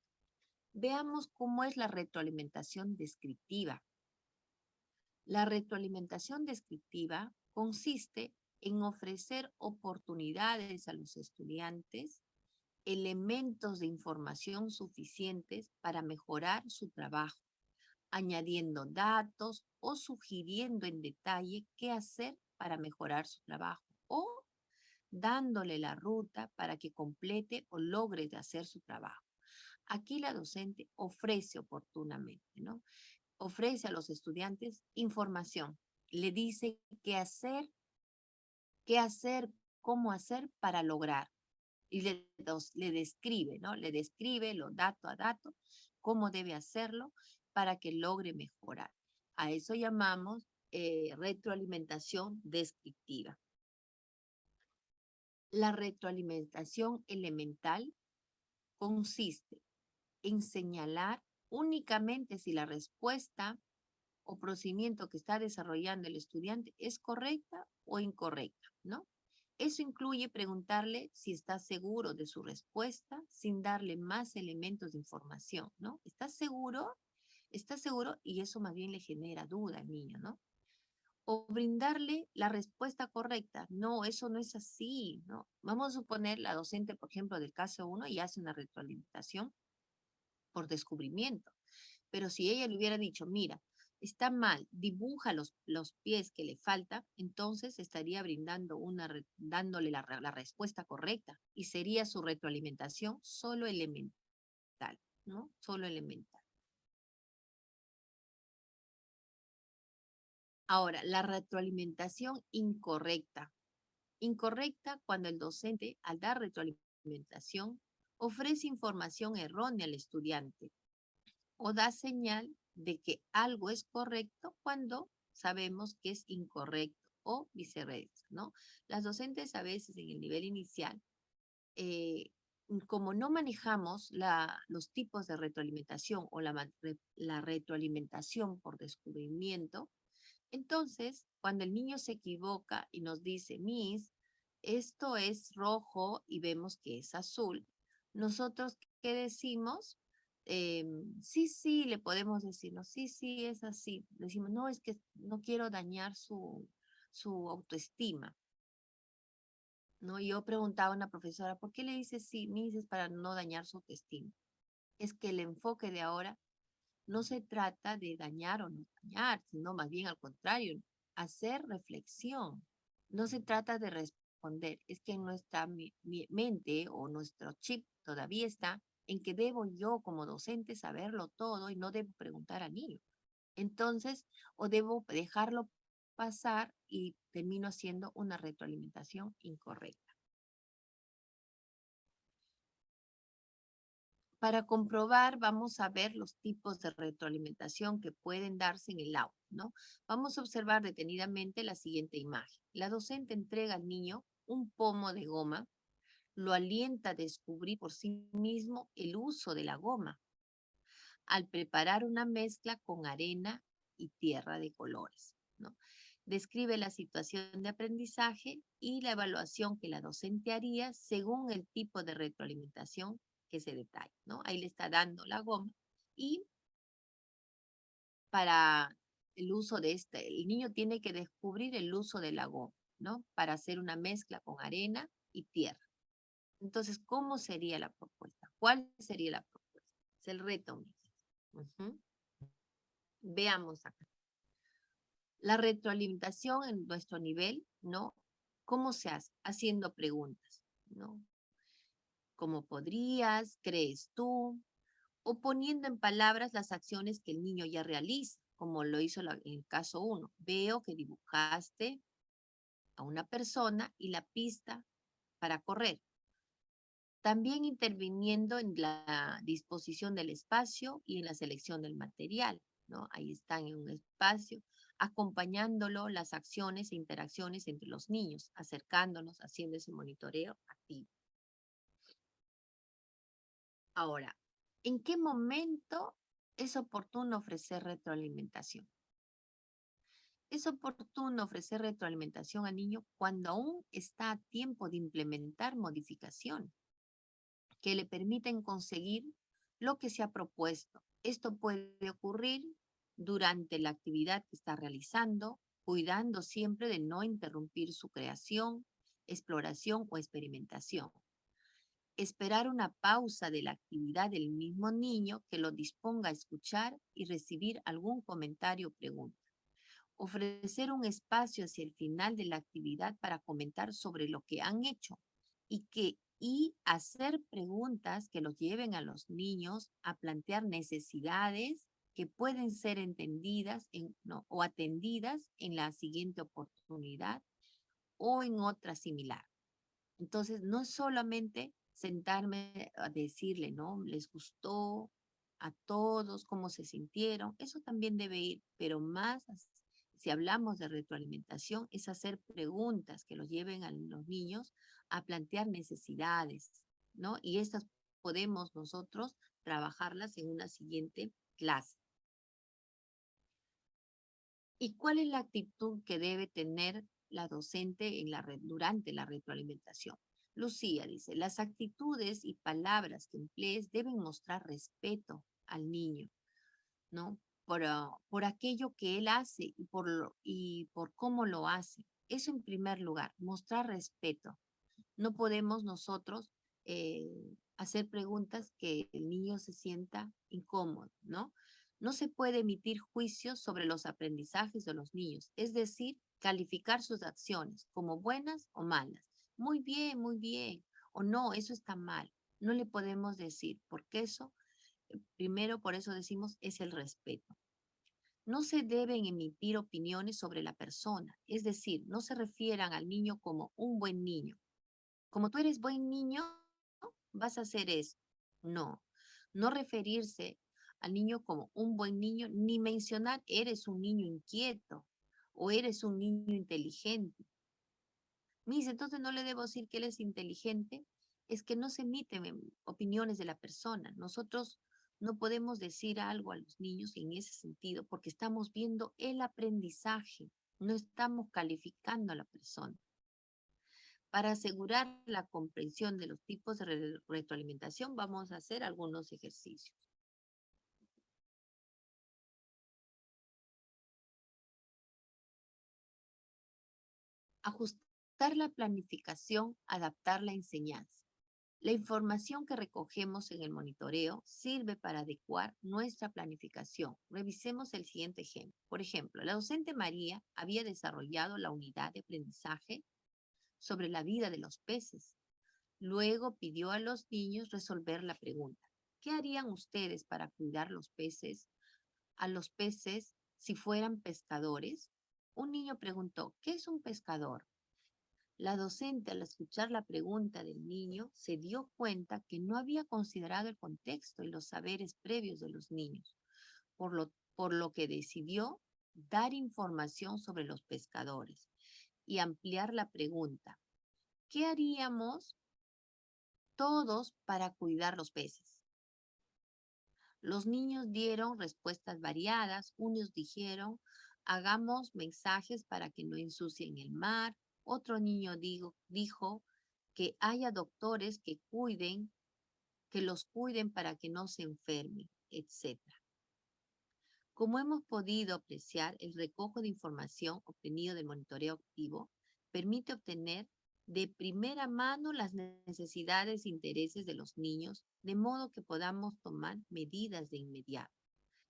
A: Veamos cómo es la retroalimentación descriptiva. La retroalimentación descriptiva consiste en ofrecer oportunidades a los estudiantes, elementos de información suficientes para mejorar su trabajo, añadiendo datos o sugiriendo en detalle qué hacer para mejorar su trabajo, o dándole la ruta para que complete o logre de hacer su trabajo. Aquí la docente ofrece oportunamente, ¿no? Ofrece a los estudiantes información, le dice qué hacer, cómo hacer para lograr. Y le describe, ¿no? Le describe lo dato a dato, cómo debe hacerlo para que logre mejorar. A eso llamamos retroalimentación descriptiva. La retroalimentación elemental consiste en señalar únicamente si la respuesta o procedimiento que está desarrollando el estudiante es correcta o incorrecta, ¿no? Eso incluye preguntarle si está seguro de su respuesta sin darle más elementos de información, ¿no? ¿Estás seguro? ¿Estás seguro? Y eso más bien le genera duda al niño, ¿no? O brindarle la respuesta correcta. No, eso no es así, ¿no? Vamos a suponer la docente, por ejemplo, del caso 1 y hace una retroalimentación por descubrimiento. Pero si ella le hubiera dicho, mira, está mal, dibuja los pies que le falta, entonces estaría brindando dándole la respuesta correcta y sería su retroalimentación solo elemental, ¿no? Solo elemental. Ahora, la retroalimentación incorrecta. Incorrecta cuando el docente, al dar retroalimentación, ofrece información errónea al estudiante o da señal de que algo es correcto cuando sabemos que es incorrecto o viceversa, ¿no? Las docentes a veces en el nivel inicial, eh, como no manejamos los tipos de retroalimentación o la retroalimentación por descubrimiento, entonces, cuando el niño se equivoca y nos dice, Miss, esto es rojo y vemos que es azul, nosotros, ¿qué decimos? Sí, sí, le podemos decir, no, sí, sí, es así. Le decimos, no, es que no quiero dañar su autoestima. ¿No? Yo preguntaba a una profesora, ¿por qué le dice sí, Miss? Es para no dañar su autoestima. Es que el enfoque de ahora no se trata de dañar o no dañar, sino más bien al contrario, hacer reflexión. No se trata de responder, es que en nuestra mente o nuestro chip todavía está en que debo yo como docente saberlo todo y no debo preguntar al niño. Entonces, o debo dejarlo pasar y termino haciendo una retroalimentación incorrecta. Para comprobar, vamos a ver los tipos de retroalimentación que pueden darse en el aula, ¿no? Vamos a observar detenidamente la siguiente imagen. La docente entrega al niño un pomo de goma, lo alienta a descubrir por sí mismo el uso de la goma, al preparar una mezcla con arena y tierra de colores, ¿no? Describe la situación de aprendizaje y la evaluación que la docente haría según el tipo de retroalimentación que se detalla, ¿no? Ahí le está dando la goma y para el uso de el niño tiene que descubrir el uso de la goma, ¿no? Para hacer una mezcla con arena y tierra. Entonces, ¿cómo sería la propuesta? ¿Cuál sería la propuesta? Es el reto, mis hijos. Veamos acá. La retroalimentación en nuestro nivel, ¿no? ¿Cómo se hace? Haciendo preguntas, ¿no? ¿Cómo podrías? ¿Crees tú? O poniendo en palabras las acciones que el niño ya realiza, como lo hizo en el caso 1. Veo que dibujaste a una persona y la pista para correr. También interviniendo en la disposición del espacio y en la selección del material, ¿no? Ahí están en un espacio, acompañándolo las acciones e interacciones entre los niños, acercándonos, haciendo ese monitoreo activo. Ahora, ¿en qué momento es oportuno ofrecer retroalimentación? Es oportuno ofrecer retroalimentación al niño cuando aún está a tiempo de implementar modificaciones que le permiten conseguir lo que se ha propuesto. Esto puede ocurrir durante la actividad que está realizando, cuidando siempre de no interrumpir su creación, exploración o experimentación. Esperar una pausa de la actividad del mismo niño que lo disponga a escuchar y recibir algún comentario o pregunta. Ofrecer un espacio hacia el final de la actividad para comentar sobre lo que han hecho y hacer preguntas que los lleven a los niños a plantear necesidades que pueden ser entendidas o atendidas en la siguiente oportunidad o en otra similar. Entonces, no es solamente sentarme a decirle, ¿no? Les gustó a todos, cómo se sintieron, eso también debe ir, pero más, si hablamos de retroalimentación, es hacer preguntas que los lleven a los niños a plantear necesidades, ¿no? Y estas podemos nosotros trabajarlas en una siguiente clase. ¿Y cuál es la actitud que debe tener la docente durante la retroalimentación. Lucía dice, las actitudes y palabras que emplees deben mostrar respeto al niño, ¿no? Por aquello que él hace y por cómo lo hace. Eso en primer lugar, mostrar respeto. No podemos nosotros hacer preguntas que el niño se sienta incómodo, ¿no? No se puede emitir juicios sobre los aprendizajes de los niños, es decir, calificar sus acciones como buenas o malas. Muy bien, o no, eso está mal. No le podemos decir, porque eso, primero por eso decimos, es el respeto. No se deben emitir opiniones sobre la persona, es decir, no se refieran al niño como un buen niño. Como tú eres buen niño, vas a hacer eso. No, no referirse al niño como un buen niño, ni mencionar eres un niño inquieto o eres un niño inteligente. Mis, entonces no le debo decir que él es inteligente, es que no se emiten opiniones de la persona. Nosotros no podemos decir algo a los niños en ese sentido porque estamos viendo el aprendizaje, no estamos calificando a la persona. Para asegurar la comprensión de los tipos de retroalimentación, vamos a hacer algunos ejercicios. Ajustar la planificación, adaptar la enseñanza. La información que recogemos en el monitoreo sirve para adecuar nuestra planificación. Revisemos el siguiente ejemplo. Por ejemplo, la docente María había desarrollado la unidad de aprendizaje sobre la vida de los peces. Luego pidió a los niños resolver la pregunta: ¿qué harían ustedes para cuidar a los peces si fueran pescadores? Un niño preguntó, ¿qué es un pescador? La docente, al escuchar la pregunta del niño, se dio cuenta que no había considerado el contexto y los saberes previos de los niños, por lo que decidió dar información sobre los pescadores y ampliar la pregunta: ¿qué haríamos todos para cuidar los peces? Los niños dieron respuestas variadas. Unos dijeron, hagamos mensajes para que no ensucien el mar. Otro niño dijo que haya doctores que los cuiden para que no se enfermen, etc. Como hemos podido apreciar, el recojo de información obtenido del monitoreo activo permite obtener de primera mano las necesidades e intereses de los niños, de modo que podamos tomar medidas de inmediato.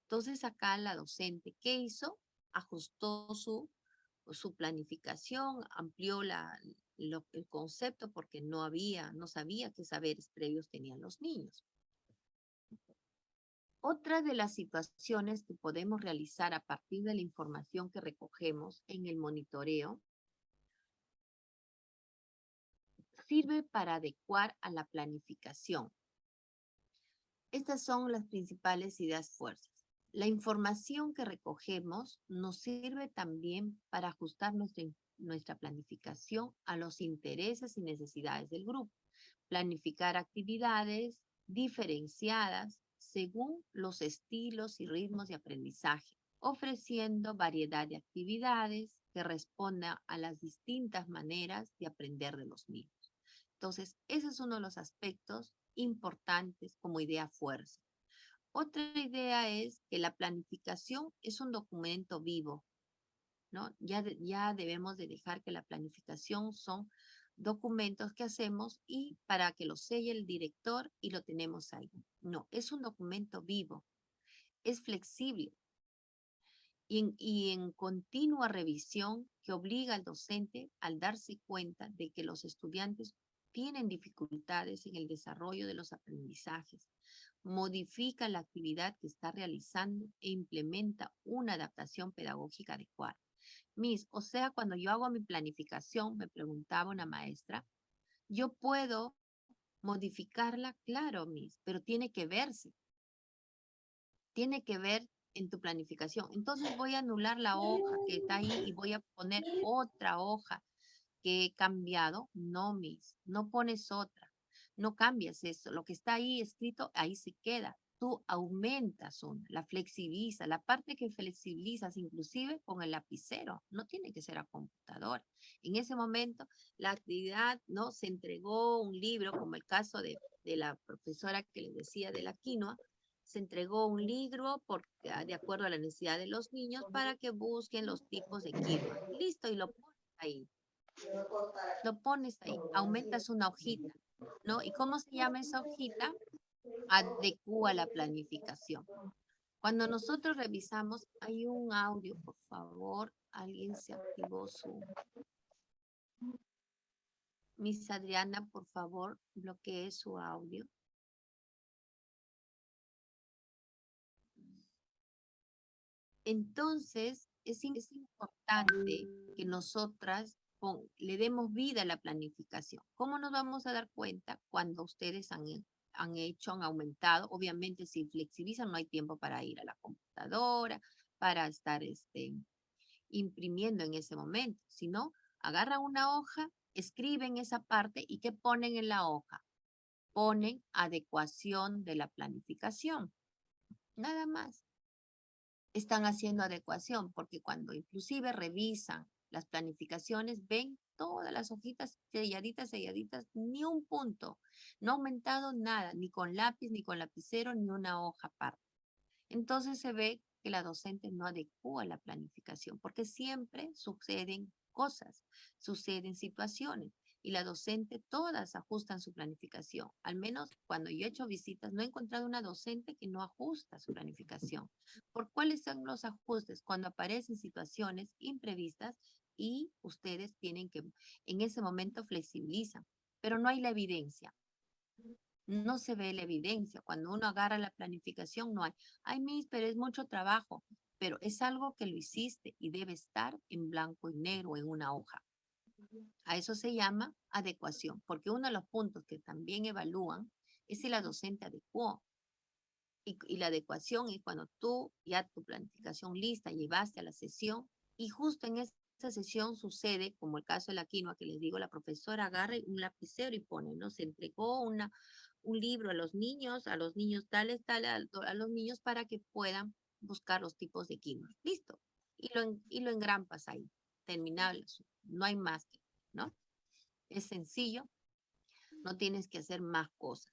A: Entonces acá la docente, ¿qué hizo? Ajustó su planificación, amplió el concepto porque no sabía qué saberes previos tenían los niños. Otra de las situaciones que podemos realizar a partir de la información que recogemos en el monitoreo sirve para adecuar a la planificación. Estas son las principales ideas fuerzas. La información que recogemos nos sirve también para ajustar nuestra planificación a los intereses y necesidades del grupo. Planificar actividades diferenciadas según los estilos y ritmos de aprendizaje, ofreciendo variedad de actividades que respondan a las distintas maneras de aprender de los niños. Entonces, ese es uno de los aspectos importantes como idea fuerza. Otra idea es que la planificación es un documento vivo, ¿no? Ya debemos de dejar que la planificación son documentos que hacemos y para que lo selle el director y lo tenemos ahí. No, es un documento vivo, es flexible y en continua revisión que obliga al docente al darse cuenta de que los estudiantes tienen dificultades en el desarrollo de los aprendizajes, modifica la actividad que está realizando e implementa una adaptación pedagógica adecuada. O sea, cuando yo hago mi planificación, me preguntaba una maestra, yo puedo modificarla, claro, pero tiene que verse, tiene que ver en tu planificación. Entonces voy a anular la hoja que está ahí y voy a poner otra hoja que he cambiado. No pones otra, no cambias eso. Lo que está ahí escrito, ahí se queda. tú aumentas una, la flexibilizas, la parte que flexibilizas inclusive con el lapicero, no tiene que ser a computadora. En ese momento la actividad, ¿no? Se entregó un libro, como el caso de la profesora que les decía de la quinoa, se entregó un libro de acuerdo a la necesidad de los niños para que busquen los tipos de quinoa. Listo, y lo pones ahí. Lo pones ahí, aumentas una hojita, ¿no? ¿Y cómo se llama esa hojita? Adecúa la planificación. Cuando nosotros revisamos, hay un audio, por favor, alguien se activó su... Miss Adriana, por favor, bloquee su audio. Entonces, es importante que nosotras le demos vida a la planificación. ¿Cómo nos vamos a dar cuenta cuando ustedes han aumentado? Obviamente, si flexibilizan, no hay tiempo para ir a la computadora, para estar imprimiendo en ese momento, sino agarran una hoja, escriben esa parte y ¿qué ponen en la hoja? Ponen adecuación de la planificación. Nada más. Están haciendo adecuación, porque cuando inclusive revisan las planificaciones, ven todas las hojitas selladitas, ni un punto, no ha aumentado nada, ni con lápiz, ni con lapicero, ni una hoja aparte. Entonces se ve que la docente no adecua la planificación, porque siempre suceden cosas, suceden situaciones, y la docente todas ajustan su planificación. Al menos cuando yo he hecho visitas, no he encontrado una docente que no ajusta su planificación. ¿Por cuáles son los ajustes? Cuando aparecen situaciones imprevistas y ustedes tienen que, en ese momento flexibilizan, pero no hay la evidencia. No se ve la evidencia. Cuando uno agarra la planificación, no hay. Ay, Miss, pero es mucho trabajo. Pero es algo que lo hiciste y debe estar en blanco y negro en una hoja. A eso se llama adecuación, porque uno de los puntos que también evalúan es si la docente adecuó. Y la adecuación es cuando tú ya tu planificación lista llevaste a la sesión y justo en esa sesión sucede, como el caso de la quinoa que les digo, la profesora agarra un lapicero y pone, ¿no? Se entregó un libro a los niños tales, a los niños para que puedan buscar los tipos de quinoa. Listo. Y lo engrampas ahí. Terminable. No hay más, ¿no? Es sencillo. No tienes que hacer más cosas.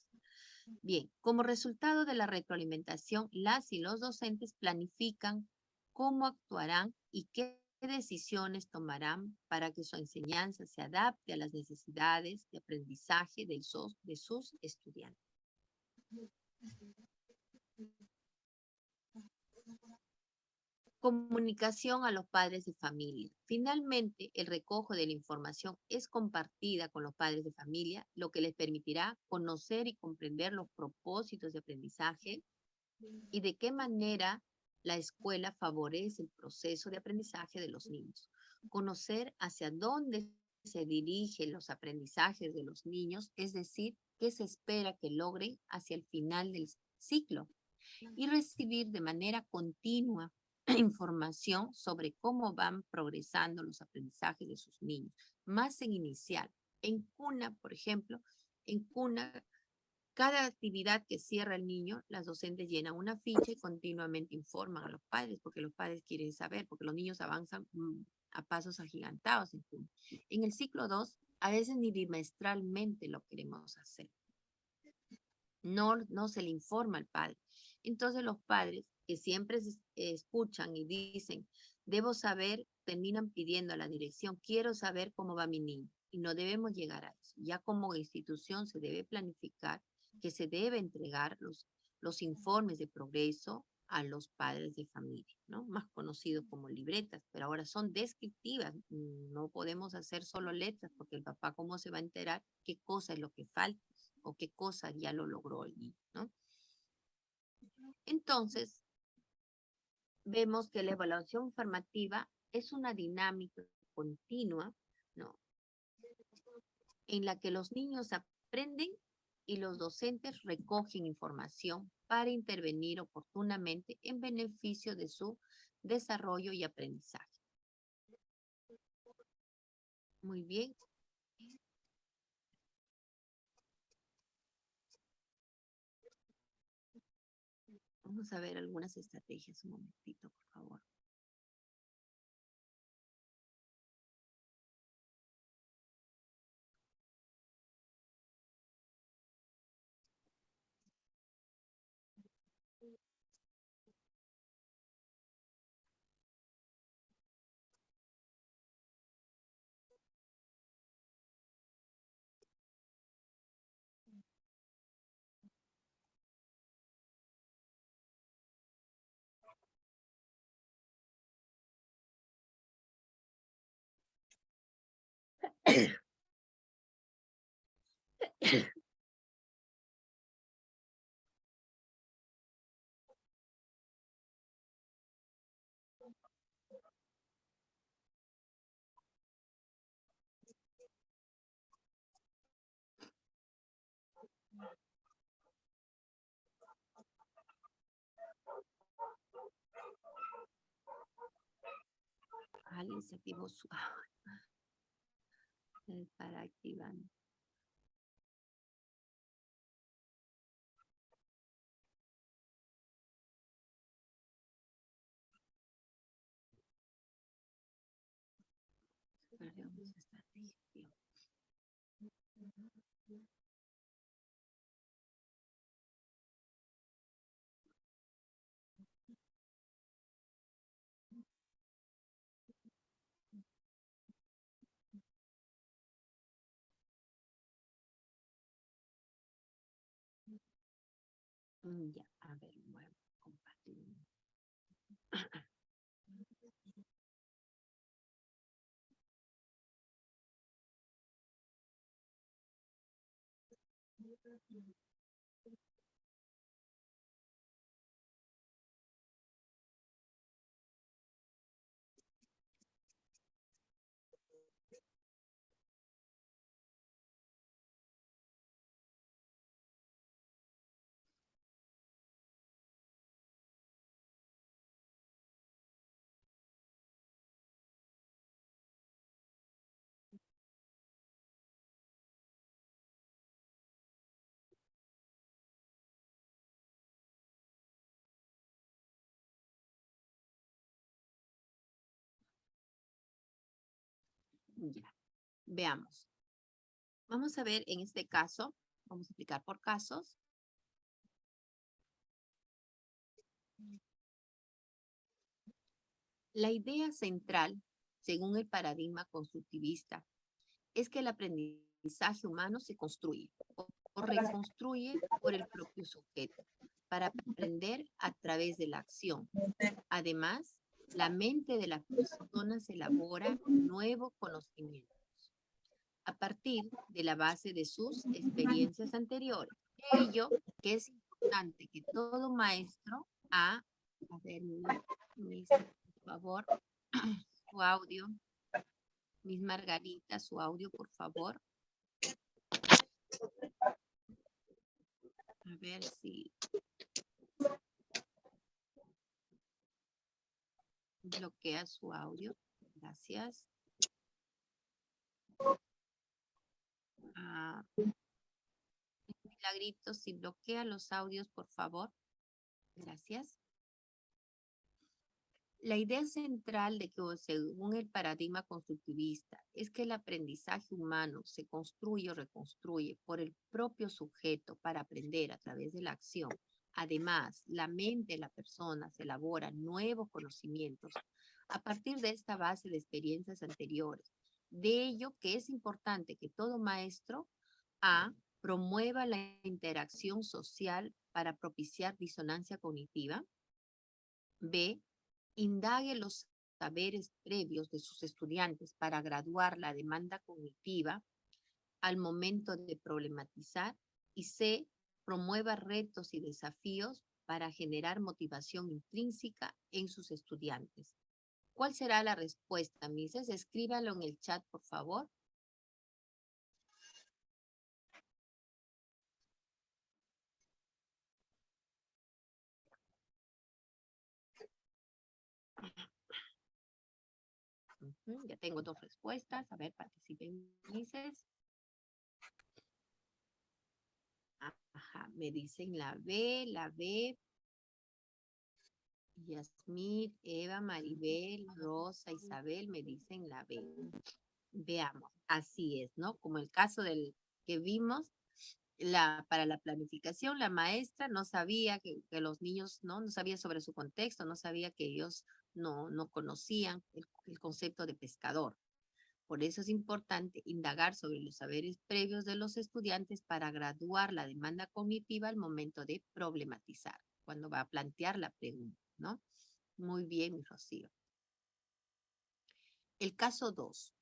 A: Bien, como resultado de la retroalimentación, las y los docentes planifican cómo actuarán y qué decisiones tomarán para que su enseñanza se adapte a las necesidades de aprendizaje de sus estudiantes. Comunicación a los padres de familia. Finalmente, el recojo de la información es compartida con los padres de familia, lo que les permitirá conocer y comprender los propósitos de aprendizaje y de qué manera la escuela favorece el proceso de aprendizaje de los niños. Conocer hacia dónde se dirigen los aprendizajes de los niños, es decir, qué se espera que logren hacia el final del ciclo y recibir de manera continua información sobre cómo van progresando los aprendizajes de sus niños, más en inicial. En cuna, por ejemplo, en cuna, cada actividad que cierra el niño, las docentes llenan una ficha y continuamente informan a los padres, porque los padres quieren saber, porque los niños avanzan a pasos agigantados en cuna. En el ciclo 2, a veces ni bimestralmente lo queremos hacer. No se le informa al padre. Entonces los padres que siempre escuchan y dicen, debo saber, terminan pidiendo a la dirección, quiero saber cómo va mi niño. Y no debemos llegar a eso. Ya como institución se debe planificar que se debe entregar los informes de progreso a los padres de familia, ¿no? Más conocidos como libretas, pero ahora son descriptivas. No podemos hacer solo letras porque el papá cómo se va a enterar qué cosa es lo que falta o qué cosa ya lo logró el niño, ¿no? Entonces, vemos que la evaluación formativa es una dinámica continua, ¿no? En la que los niños aprenden y los docentes recogen información para intervenir oportunamente en beneficio de su desarrollo y aprendizaje. Muy bien. Vamos a ver algunas estrategias, un momentito, por favor. Alguien se activó su para activar. Perdemos estrategia. Ya, a ver, voy a compartir. Ya, veamos. Vamos a ver en este caso, vamos a explicar por casos. La idea central, según el paradigma constructivista, es que el aprendizaje humano se construye o reconstruye por el propio sujeto para aprender a través de la acción. Además, la mente de la persona se elabora nuevos conocimientos a partir de la base de sus experiencias anteriores. Ello que es importante que todo maestro a ver, por favor, su audio, Miss Margarita, su audio, por favor. A ver si bloquea su audio. Gracias. Milagrito, si bloquea los audios, por favor. Gracias. La idea central de que, según el paradigma constructivista, es que el aprendizaje humano se construye o reconstruye por el propio sujeto para aprender a través de la acción. Además, la mente de la persona se elabora nuevos conocimientos a partir de esta base de experiencias anteriores. De ello que es importante que todo maestro promueva la interacción social para propiciar disonancia cognitiva. B, indague los saberes previos de sus estudiantes para graduar la demanda cognitiva al momento de problematizar. Y C, promueva retos y desafíos para generar motivación intrínseca en sus estudiantes. ¿Cuál será la respuesta, Mises? Escríbalo en el chat, por favor. Ya tengo dos respuestas. A ver, participen, Mises. Ajá, me dicen la B, Yasmín, Eva, Maribel, Rosa, Isabel me dicen la B. Veamos, así es, ¿no? Como el caso del que vimos, para la planificación, la maestra no sabía que los niños, no sabía sobre su contexto, no sabía que ellos no conocían el concepto de pescador. Por eso es importante indagar sobre los saberes previos de los estudiantes para graduar la demanda cognitiva al momento de problematizar, cuando va a plantear la pregunta, ¿no? Muy bien, mi Rocío. El caso 2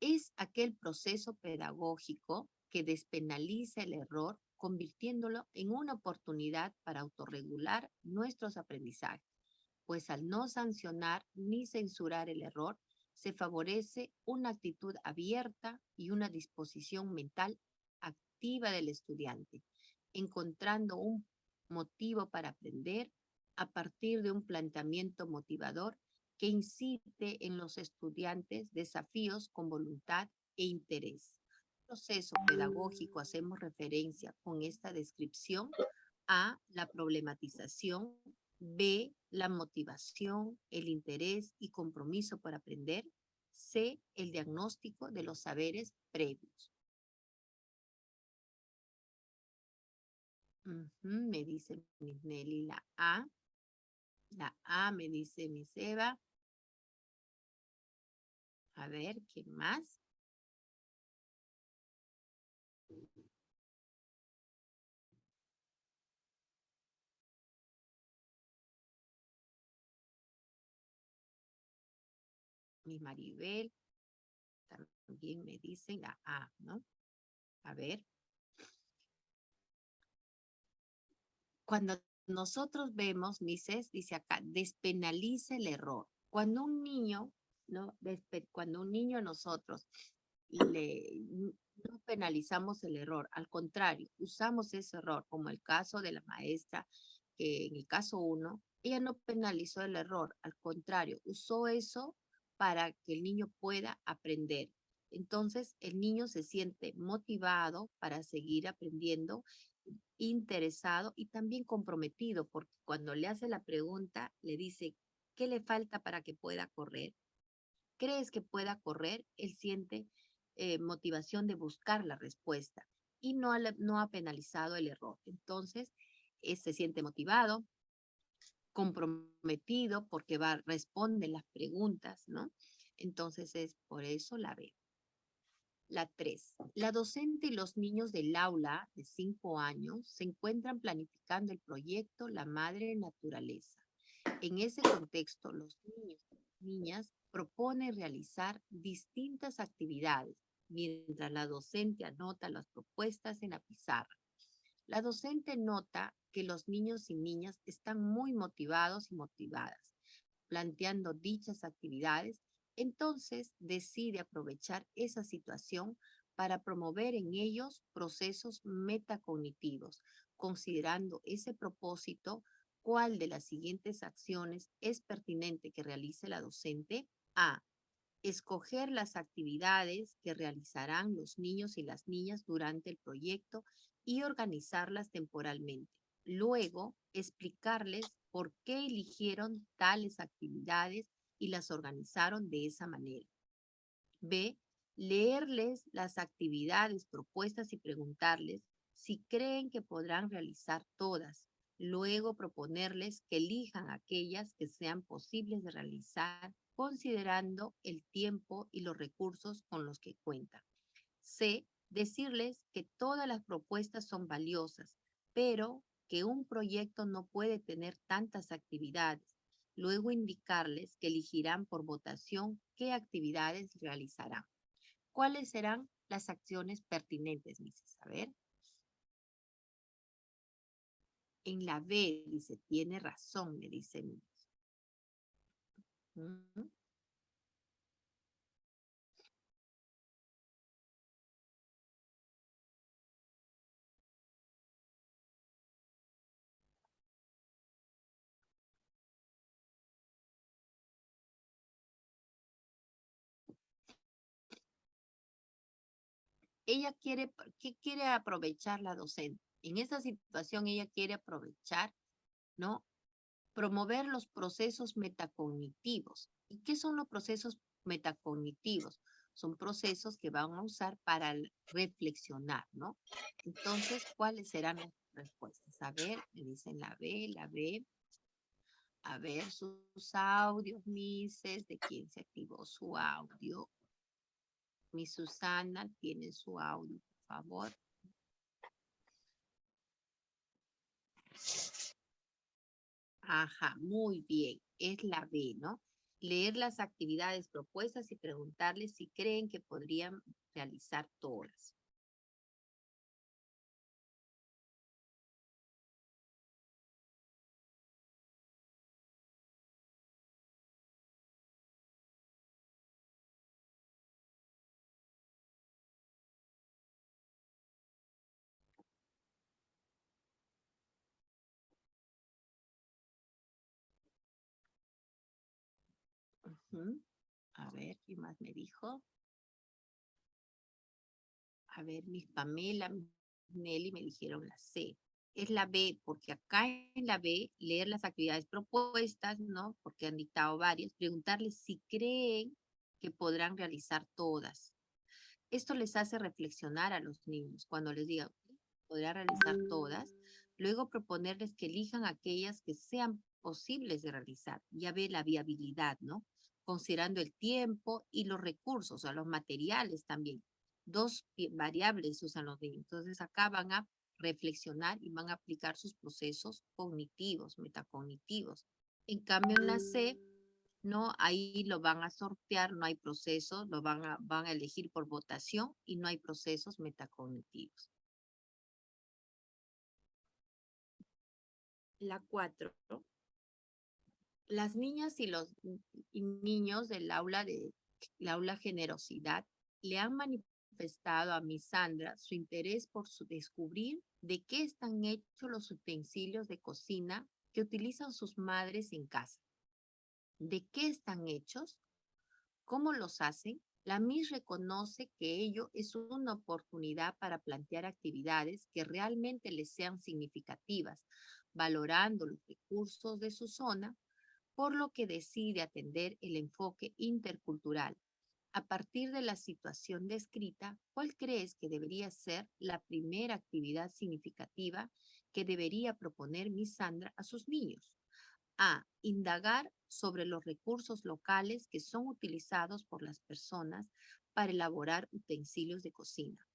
A: es aquel proceso pedagógico que despenaliza el error, convirtiéndolo en una oportunidad para autorregular nuestros aprendizajes, pues al no sancionar ni censurar el error, se favorece una actitud abierta y una disposición mental activa del estudiante, encontrando un motivo para aprender a partir de un planteamiento motivador que incite en los estudiantes desafíos con voluntad e interés. Proceso pedagógico hacemos referencia con esta descripción a la problematización, B, la motivación, el interés y compromiso por aprender, C, el diagnóstico de los saberes previos. Me dice Miss Nelly la A. La A me dice Miss Eva. A ver, ¿qué más? Miss Maribel. También me dicen la A, ¿no? A ver. Cuando nosotros vemos, Mises dice acá, despenaliza el error. Cuando un niño, ¿no? Cuando un niño nosotros no penalizamos el error, al contrario, usamos ese error, como el caso de la maestra, que en el caso 1, ella no penalizó el error, al contrario, usó eso para que el niño pueda aprender. Entonces, el niño se siente motivado para seguir aprendiendo, interesado y también comprometido, porque cuando le hace la pregunta, le dice, ¿qué le falta para que pueda correr? ¿Crees que pueda correr? Él siente motivación de buscar la respuesta y no ha penalizado el error. Entonces, se siente motivado, comprometido porque responde las preguntas, ¿no? Entonces es por eso la B. La 3. La docente y los niños del aula de 5 años se encuentran planificando el proyecto La Madre Naturaleza. En ese contexto, los niños y niñas proponen realizar distintas actividades, mientras la docente anota las propuestas en la pizarra. La docente nota que los niños y niñas están muy motivados y motivadas, planteando dichas actividades, entonces decide aprovechar esa situación para promover en ellos procesos metacognitivos, considerando ese propósito. ¿Cuál de las siguientes acciones es pertinente que realice la docente? A. Escoger las actividades que realizarán los niños y las niñas durante el proyecto y organizarlas temporalmente. Luego, explicarles por qué eligieron tales actividades y las organizaron de esa manera. B. Leerles las actividades propuestas y preguntarles si creen que podrán realizar todas. Luego proponerles que elijan aquellas que sean posibles de realizar considerando el tiempo y los recursos con los que cuentan. C. Decirles que todas las propuestas son valiosas, pero que un proyecto no puede tener tantas actividades. Luego indicarles que elegirán por votación qué actividades realizarán. ¿Cuáles serán las acciones pertinentes, Mises? A ver. En la B dice, tiene razón, me dice Mises. Ella quiere, ¿qué quiere aprovechar la docente? En esa situación ella quiere aprovechar, ¿no? Promover los procesos metacognitivos. ¿Y qué son los procesos metacognitivos? Son procesos que van a usar para reflexionar, ¿no? Entonces, ¿cuáles serán las respuestas? A ver, me dicen la B. A ver sus audios, Mises, de quién se activó su audio. Mi Susana tiene su audio, por favor. Ajá, muy bien. Es la B, ¿no? Leer las actividades propuestas y preguntarles si creen que podrían realizar todas. Ujú. A ver, ¿quién más me dijo? A ver, mis Pamela, mis Nelly me dijeron la C. Es la B, porque acá en la B, leer las actividades propuestas, ¿no? Porque han dictado varias, preguntarles si creen que podrán realizar todas. Esto les hace reflexionar a los niños cuando les diga, podrá realizar todas. Luego proponerles que elijan aquellas que sean posibles de realizar. Ya ve la viabilidad, ¿no? Considerando el tiempo y los recursos, o sea, los materiales también. Dos variables usan los niños. Entonces acá van a reflexionar y van a aplicar sus procesos cognitivos, metacognitivos. En cambio, en la C, no, ahí lo van a sortear, no hay procesos, van a elegir por votación y no hay procesos metacognitivos. La 4. Las niñas y los niños del aula generosidad le han manifestado a Miss Sandra su interés por descubrir de qué están hechos los utensilios de cocina que utilizan sus madres en casa. ¿De qué están hechos? ¿Cómo los hacen? La Miss reconoce que ello es una oportunidad para plantear actividades que realmente les sean significativas, valorando los recursos de su zona, por lo que decide atender el enfoque intercultural. A partir de la situación descrita, ¿cuál crees que debería ser la primera actividad significativa que debería proponer Miss Sandra a sus niños? A. Indagar sobre los recursos locales que son utilizados por las personas para elaborar utensilios de cocina.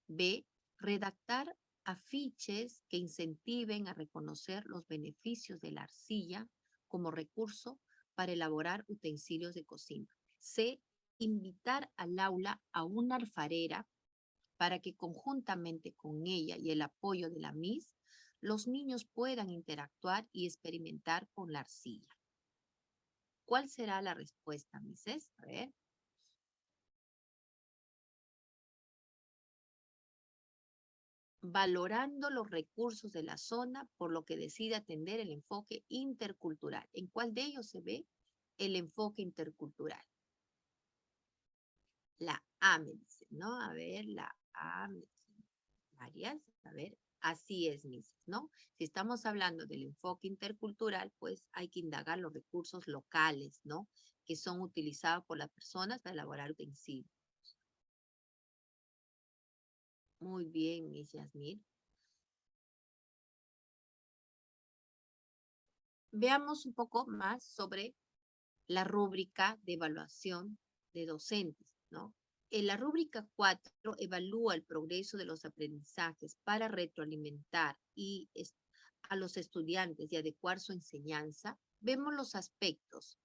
A: B. Redactar afiches que incentiven a reconocer los beneficios de la arcilla como recurso para elaborar utensilios de cocina. C. Invitar al aula a una alfarera para que conjuntamente con ella y el apoyo de la Miss, los niños puedan interactuar y experimentar con la arcilla. ¿Cuál será la respuesta, Misses? A ver. Valorando los recursos de la zona, por lo que decide atender el enfoque intercultural. ¿En cuál de ellos se ve el enfoque intercultural? La A me dice, ¿no? A ver, la A me dice varias. A ver, así es, Misses, ¿no? Si estamos hablando del enfoque intercultural, pues hay que indagar los recursos locales, ¿no? Que son utilizados por las personas para elaborar utensilios. Muy bien, Miss Yasmín. Veamos un poco más sobre la rúbrica de evaluación de docentes, ¿no? En la rúbrica 4 evalúa el progreso de los aprendizajes para retroalimentar a los estudiantes y adecuar su enseñanza. Vemos los aspectos,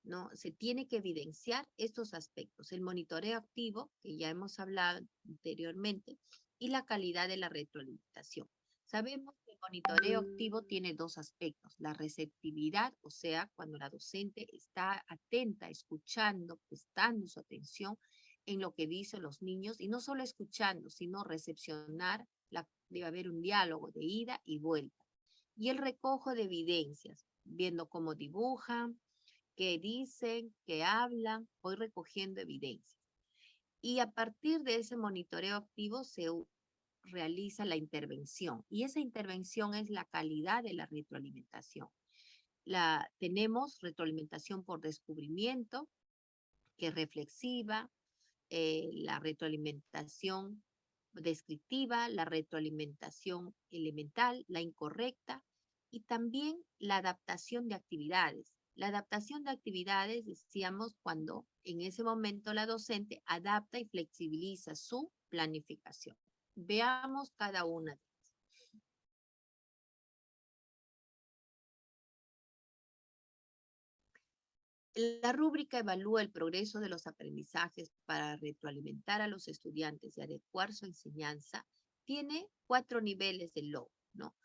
A: ¿no? Se tiene que evidenciar estos aspectos, el monitoreo activo, que ya hemos hablado anteriormente, y la calidad de la retroalimentación. Sabemos que el monitoreo activo tiene dos aspectos, la receptividad, o sea, cuando la docente está atenta, escuchando, prestando su atención en lo que dicen los niños, y no solo escuchando, sino recepcionar, debe haber un diálogo de ida y vuelta. Y el recojo de evidencias, viendo cómo dibujan, qué dicen, qué hablan, voy recogiendo evidencias. Y a partir de ese monitoreo activo se realiza la intervención. Y esa intervención es la calidad de la retroalimentación. tenemos retroalimentación por descubrimiento, que es reflexiva, la retroalimentación descriptiva, la retroalimentación elemental, la incorrecta, y también la adaptación de actividades. La adaptación de actividades, decíamos, cuando en ese momento la docente adapta y flexibiliza su planificación. Veamos cada una. La rúbrica evalúa el progreso de los aprendizajes para retroalimentar a los estudiantes y adecuar su enseñanza. Tiene 4 niveles de logro, ¿no?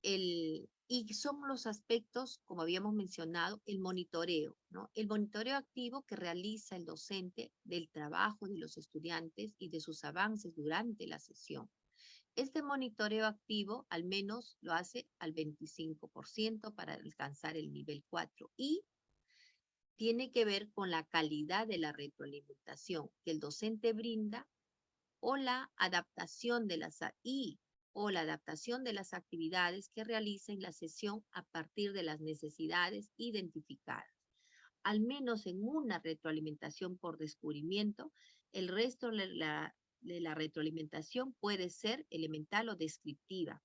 A: Y son los aspectos, como habíamos mencionado, el monitoreo, ¿no? El monitoreo activo que realiza el docente del trabajo de los estudiantes y de sus avances durante la sesión. Este monitoreo activo al menos lo hace al 25% para alcanzar el nivel 4 y tiene que ver con la calidad de la retroalimentación que el docente brinda o la adaptación de las actividades que realiza en la sesión a partir de las necesidades identificadas. Al menos en una retroalimentación por descubrimiento, el resto de la retroalimentación puede ser elemental o descriptiva,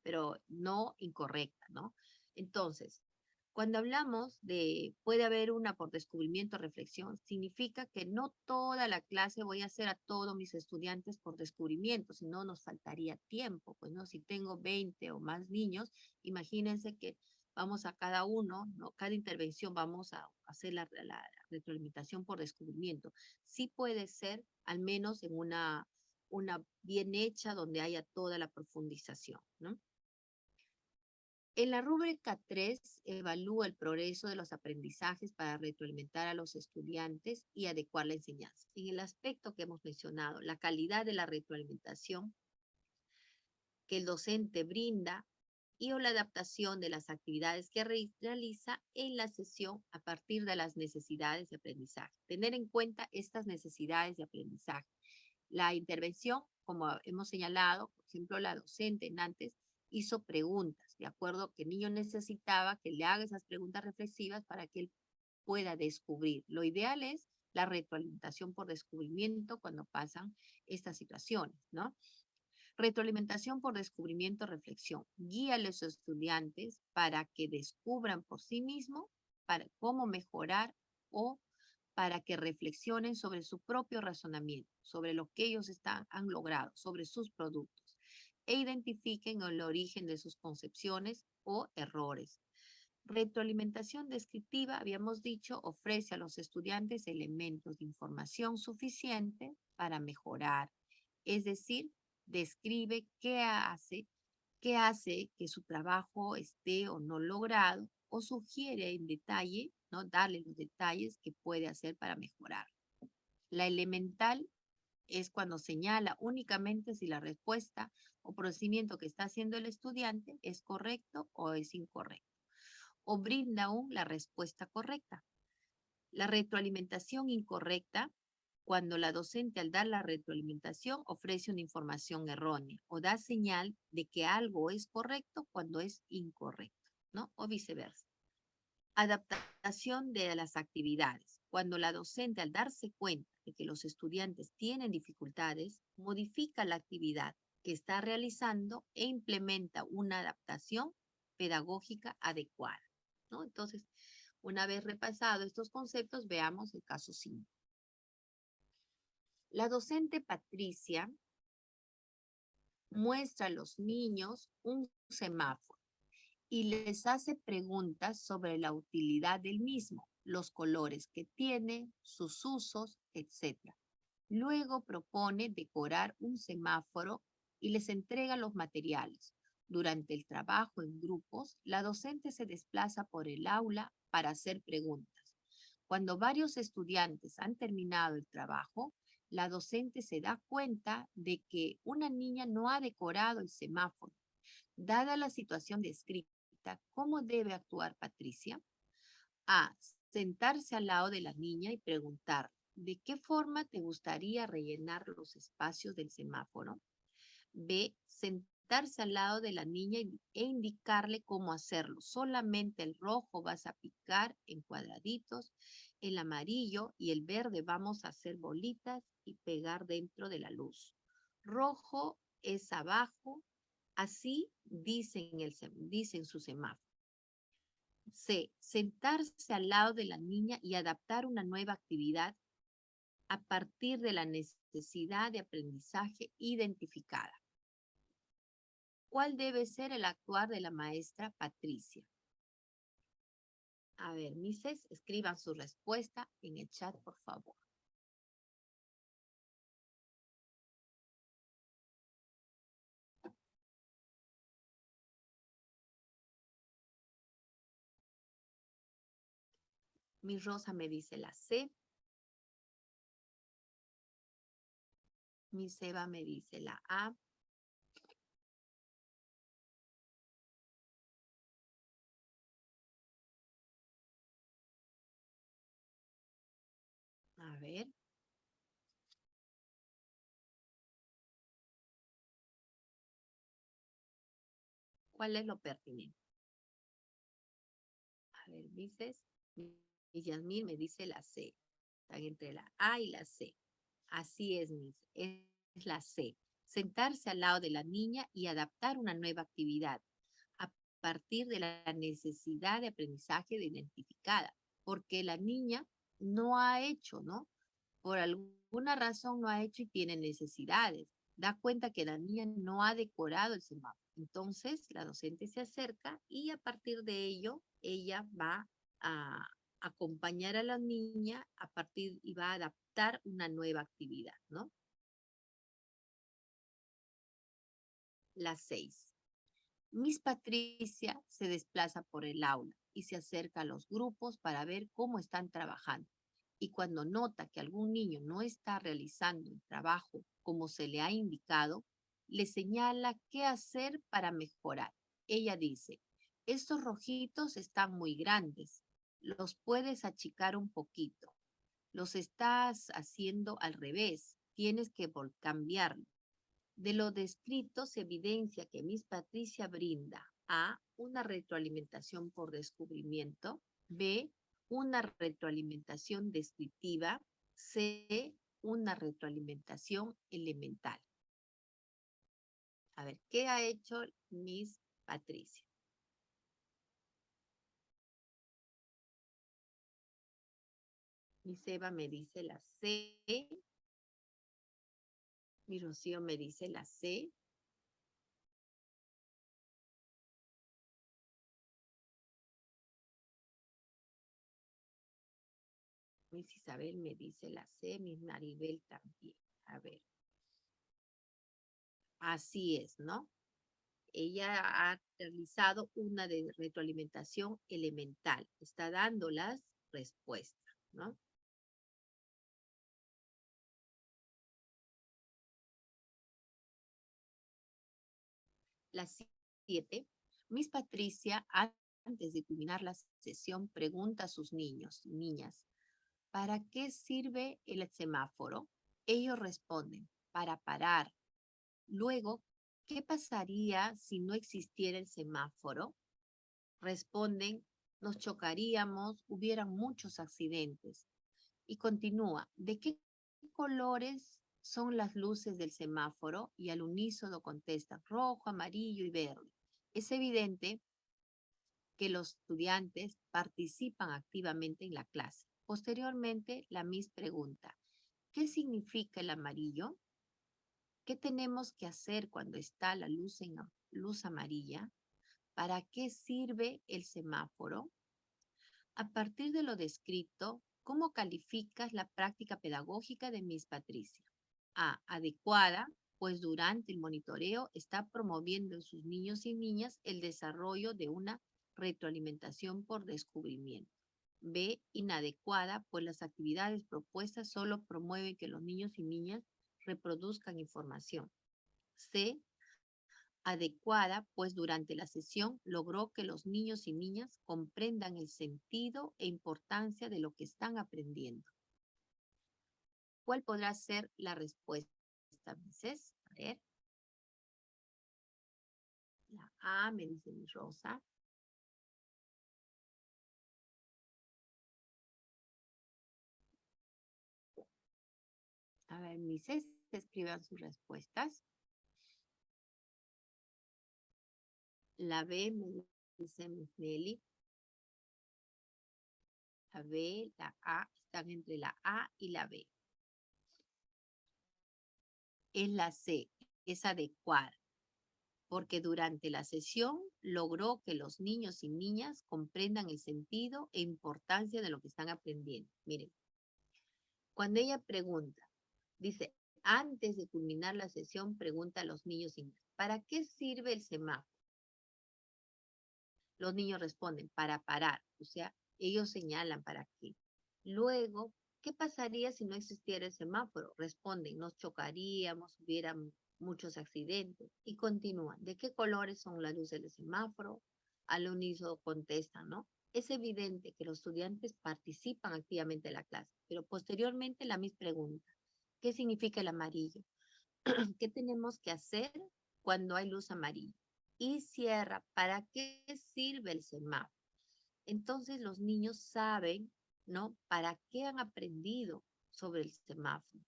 A: pero no incorrecta, ¿no? Entonces, cuando hablamos de puede haber una por descubrimiento o reflexión, significa que no toda la clase voy a hacer a todos mis estudiantes por descubrimiento, si no nos faltaría tiempo, pues no, si tengo 20 o más niños, imagínense que vamos a cada uno, ¿no? Cada intervención vamos a hacer la retroalimentación por descubrimiento. Sí puede ser, al menos en una bien hecha donde haya toda la profundización, ¿no? En la rúbrica 3, evalúa el progreso de los aprendizajes para retroalimentar a los estudiantes y adecuar la enseñanza. En el aspecto que hemos mencionado, la calidad de la retroalimentación que el docente brinda y o la adaptación de las actividades que realiza en la sesión a partir de las necesidades de aprendizaje. Tener en cuenta estas necesidades de aprendizaje. La intervención, como hemos señalado, por ejemplo, la docente en antes hizo preguntas, de acuerdo que el niño necesitaba que le haga esas preguntas reflexivas para que él pueda descubrir. Lo ideal es la retroalimentación por descubrimiento cuando pasan estas situaciones, ¿no? Retroalimentación por descubrimiento, reflexión. Guía a los estudiantes para que descubran por sí mismos para cómo mejorar o para que reflexionen sobre su propio razonamiento, sobre lo que ellos han logrado, sobre sus productos, e identifiquen el origen de sus concepciones o errores. Retroalimentación descriptiva, habíamos dicho, ofrece a los estudiantes elementos de información suficiente para mejorar, es decir, describe qué hace que su trabajo esté o no logrado o sugiere en detalle, ¿no? Darle los detalles que puede hacer para mejorar. La elemental es cuando señala únicamente si la respuesta o procedimiento que está haciendo el estudiante es correcto o es incorrecto, o brinda aún la respuesta correcta. La retroalimentación incorrecta, cuando la docente al dar la retroalimentación ofrece una información errónea o da señal de que algo es correcto cuando es incorrecto, ¿no? O viceversa. Adaptación de las actividades. Cuando la docente al darse cuenta de que los estudiantes tienen dificultades, modifica la actividad que está realizando e implementa una adaptación pedagógica adecuada, ¿no? Entonces, una vez repasado estos conceptos, veamos el caso 5. La docente Patricia muestra a los niños un semáforo y les hace preguntas sobre la utilidad del mismo, los colores que tiene, sus usos, etc. Luego propone decorar un semáforo y les entrega los materiales. Durante el trabajo en grupos, la docente se desplaza por el aula para hacer preguntas. Cuando varios estudiantes han terminado el trabajo, la docente se da cuenta de que una niña no ha decorado el semáforo. Dada la situación descrita, ¿cómo debe actuar Patricia? A. Sentarse al lado de la niña y preguntar, ¿de qué forma te gustaría rellenar los espacios del semáforo? B. Sentarse sentarse al lado de la niña e indicarle cómo hacerlo. Solamente el rojo vas a picar en cuadraditos, el amarillo y el verde vamos a hacer bolitas y pegar dentro de la luz. Rojo es abajo, así dicen su semáforo. C. Sentarse al lado de la niña y adaptar una nueva actividad a partir de la necesidad de aprendizaje identificada. ¿Cuál debe ser el actuar de la maestra Patricia? A ver, Mises, escriban su respuesta en el chat, por favor. Mi Rosa me dice la C. Mi Seba me dice la A. A ver. ¿Cuál es lo pertinente? A ver, Mises. Y Yasmín me dice la C. Están entre la A y la C. Así es, Miss. Es la C. Sentarse al lado de la niña y adaptar una nueva actividad a partir de la necesidad de aprendizaje identificada. Porque la niña no ha hecho, ¿no? Por alguna razón no ha hecho y tiene necesidades. Da cuenta que la niña no ha decorado el semáforo. Entonces, la docente se acerca y a partir de ello, ella va a acompañar a la niña a partir y va a adaptar una nueva actividad, ¿no? La 6. Miss Patricia se desplaza por el aula y se acerca a los grupos para ver cómo están trabajando. Y cuando nota que algún niño no está realizando el trabajo como se le ha indicado, le señala qué hacer para mejorar. Ella dice, estos rojitos están muy grandes, los puedes achicar un poquito. Los estás haciendo al revés, tienes que cambiarlo. De lo descrito se evidencia que Miss Patricia brinda A. Una retroalimentación por descubrimiento. B. Una retroalimentación descriptiva. C. Una retroalimentación elemental. A ver, ¿qué ha hecho Miss Patricia? Miss Eva me dice la C. Mi Rocío me dice la C. Miss Isabel me dice la C, Miss Maribel también. A ver. Así es, ¿no? Ella ha realizado una de retroalimentación elemental. Está dando las respuestas, ¿no? La 7. Miss Patricia, antes de culminar la sesión, pregunta a sus niños y niñas, ¿para qué sirve el semáforo? Ellos responden, para parar. Luego, ¿qué pasaría si no existiera el semáforo? Responden, nos chocaríamos, hubieran muchos accidentes. Y continúa, ¿de qué colores son las luces del semáforo? Y al unísono contestan, rojo, amarillo y verde. Es evidente que los estudiantes participan activamente en la clase. Posteriormente, la Miss pregunta, ¿qué significa el amarillo? ¿Qué tenemos que hacer cuando está la luz amarilla? ¿Para qué sirve el semáforo? A partir de lo descrito, ¿cómo calificas la práctica pedagógica de Miss Patricia? A. Adecuada, pues durante el monitoreo está promoviendo en sus niños y niñas el desarrollo de una retroalimentación por descubrimiento. B. Inadecuada, pues las actividades propuestas solo promueven que los niños y niñas reproduzcan información. C. Adecuada, pues durante la sesión logró que los niños y niñas comprendan el sentido e importancia de lo que están aprendiendo. ¿Cuál podrá ser la respuesta, Mises? A ver. A, me dice mi Rosa. A ver, Mises, escriban sus respuestas. La B, me dice Miss Nelly. La B, la A, están entre la A y la B. Es la C, es adecuada, porque durante la sesión logró que los niños y niñas comprendan el sentido e importancia de lo que están aprendiendo. Miren, cuando ella pregunta, dice, antes de culminar la sesión, pregunta a los niños y niñas, ¿para qué sirve el semáforo? Los niños responden, para parar, o sea, ellos señalan para qué. Luego, ¿qué pasaría si no existiera el semáforo? Responden, nos chocaríamos, hubiera muchos accidentes. Y continúan, ¿de qué colores son las luces del semáforo? Al unísono contestan, ¿no? Es evidente que los estudiantes participan activamente en la clase, pero posteriormente la misma pregunta, ¿qué significa el amarillo? ¿Qué tenemos que hacer cuando hay luz amarilla? Y cierra, ¿para qué sirve el semáforo? Entonces los niños saben, ¿no? ¿Para qué han aprendido sobre el semáforo?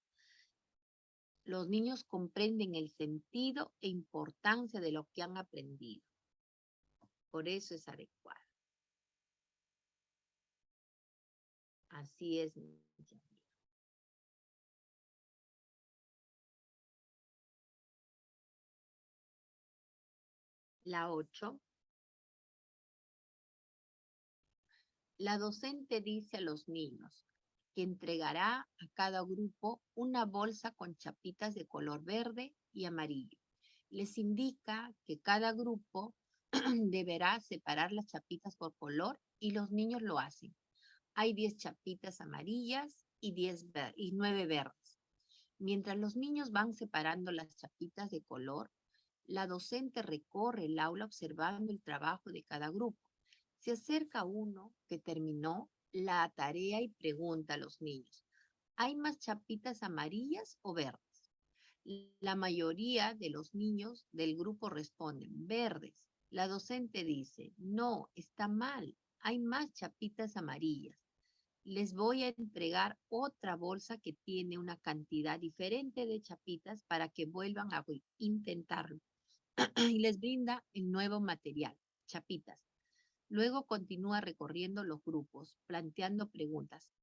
A: Los niños comprenden el sentido e importancia de lo que han aprendido. Por eso es adecuado. Así es, mis amigos. La 8. La docente dice a los niños que entregará a cada grupo una bolsa con chapitas de color verde y amarillo. Les indica que cada grupo deberá separar las chapitas por color y los niños lo hacen. Hay 10 chapitas amarillas y 9 verdes. Mientras los niños van separando las chapitas de color, la docente recorre el aula observando el trabajo de cada grupo. Se acerca uno que terminó la tarea y pregunta a los niños, ¿hay más chapitas amarillas o verdes? La mayoría de los niños del grupo responden, verdes. La docente dice, no, está mal, hay más chapitas amarillas. Les voy a entregar otra bolsa que tiene una cantidad diferente de chapitas para que vuelvan a intentarlo. Y les brinda el nuevo material, chapitas. Luego continúa recorriendo los grupos, planteando preguntas.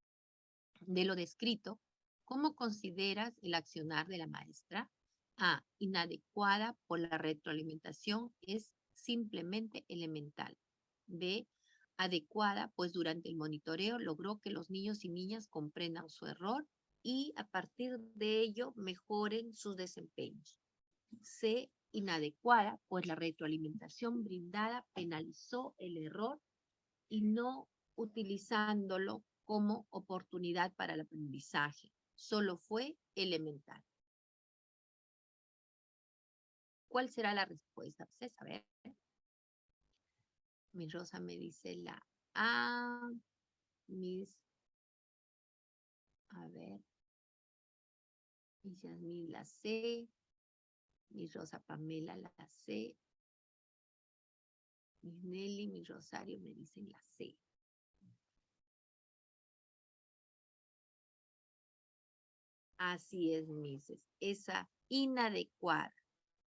A: De lo descrito, ¿cómo consideras el accionar de la maestra? A. Inadecuada por la retroalimentación es simplemente elemental. B. Adecuada, pues durante el monitoreo logró que los niños y niñas comprendan su error y a partir de ello mejoren sus desempeños. C. Inadecuada, pues la retroalimentación brindada penalizó el error y no utilizándolo como oportunidad para el aprendizaje. Solo fue elemental. ¿Cuál será la respuesta? Pues a ver. Mi Rosa me dice la A. A ver. Miss Yasmín la C. Mi Rosa Pamela la C. Miss Nelly, mi Rosario me dicen la C. Así es, Mises. Esa inadecuada.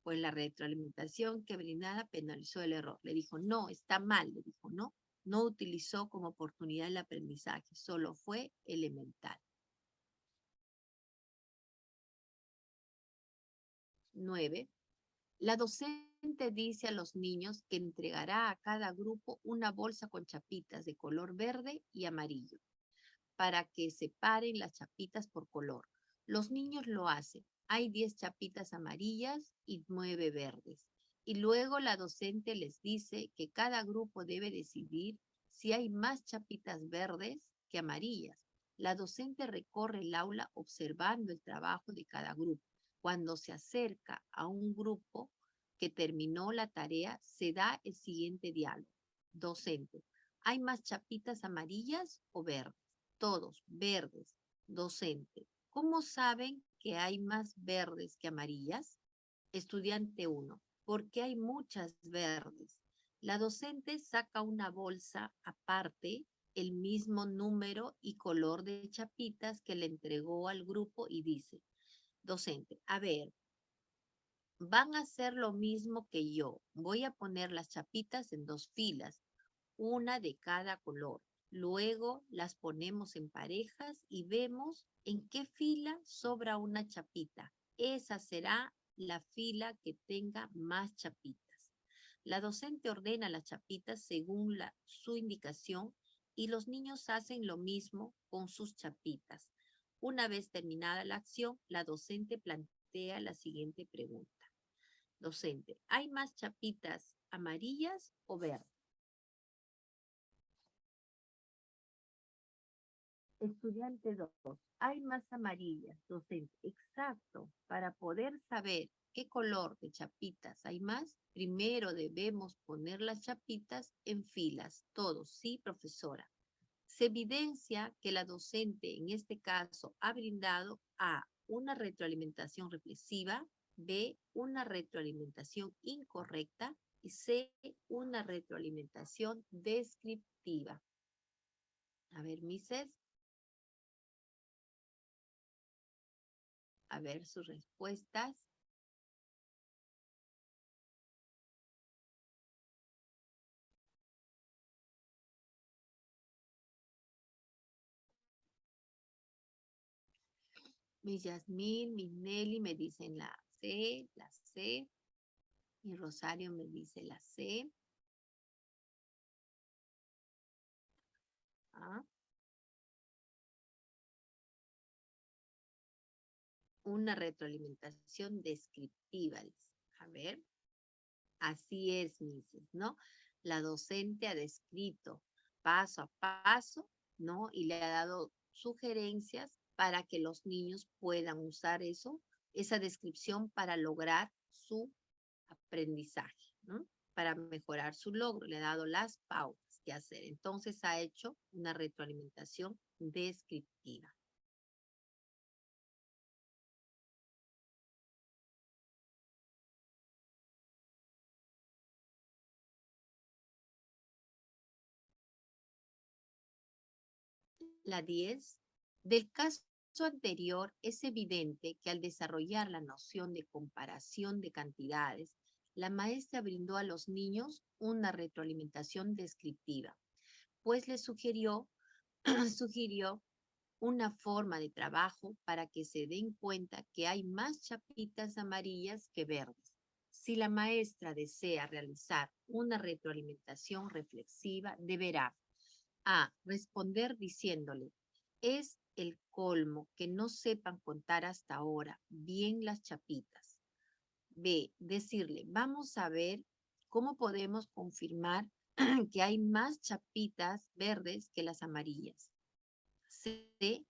A: Pues la retroalimentación que brindada penalizó el error. Le dijo, no, está mal. Le dijo, no. No utilizó como oportunidad el aprendizaje. Solo fue elemental. 9. La docente dice a los niños que entregará a cada grupo una bolsa con chapitas de color verde y amarillo para que separen las chapitas por color. Los niños lo hacen. Hay 10 chapitas amarillas y 9 verdes. Y luego la docente les dice que cada grupo debe decidir si hay más chapitas verdes que amarillas. La docente recorre el aula observando el trabajo de cada grupo. Cuando se acerca a un grupo que terminó la tarea, se da el siguiente diálogo. Docente, ¿hay más chapitas amarillas o verdes? Todos, verdes. Docente, ¿cómo saben que hay más verdes que amarillas? Estudiante 1, porque hay muchas verdes. La docente saca una bolsa aparte, el mismo número y color de chapitas que le entregó al grupo y dice, docente, a ver, van a hacer lo mismo que yo. Voy a poner las chapitas en 2 filas, una de cada color. Luego las ponemos en parejas y vemos en qué fila sobra una chapita. Esa será la fila que tenga más chapitas. La docente ordena las chapitas según su indicación y los niños hacen lo mismo con sus chapitas. Una vez terminada la acción, la docente plantea la siguiente pregunta. Docente, ¿hay más chapitas amarillas o verdes? Estudiante 2, hay más amarillas, docente. Exacto. Para poder saber qué color de chapitas hay más, primero debemos poner las chapitas en filas. Todos, sí, profesora. Se evidencia que la docente en este caso ha brindado A, una retroalimentación reflexiva, B, una retroalimentación incorrecta y C, una retroalimentación descriptiva. A ver, Mises. A ver sus respuestas. Miss Yasmín, Miss Nelly me dicen la C, la C. Y Rosario me dice la C. ¿Ah? Una retroalimentación descriptiva. A ver. Así es, Mises, ¿no? La docente ha descrito paso a paso, ¿no? Y le ha dado sugerencias para que los niños puedan usar eso, esa descripción para lograr su aprendizaje, ¿no? Para mejorar su logro, le ha dado las pautas que hacer. Entonces ha hecho una retroalimentación descriptiva. La 10. Del caso anterior, es evidente que al desarrollar la noción de comparación de cantidades, la maestra brindó a los niños una retroalimentación descriptiva, pues les sugirió una forma de trabajo para que se den cuenta que hay más chapitas amarillas que verdes. Si la maestra desea realizar una retroalimentación reflexiva, deberá A. Responder diciéndole, es el colmo que no sepan contar hasta ahora bien las chapitas. B. Decirle, vamos a ver cómo podemos confirmar que hay más chapitas verdes que las amarillas. C.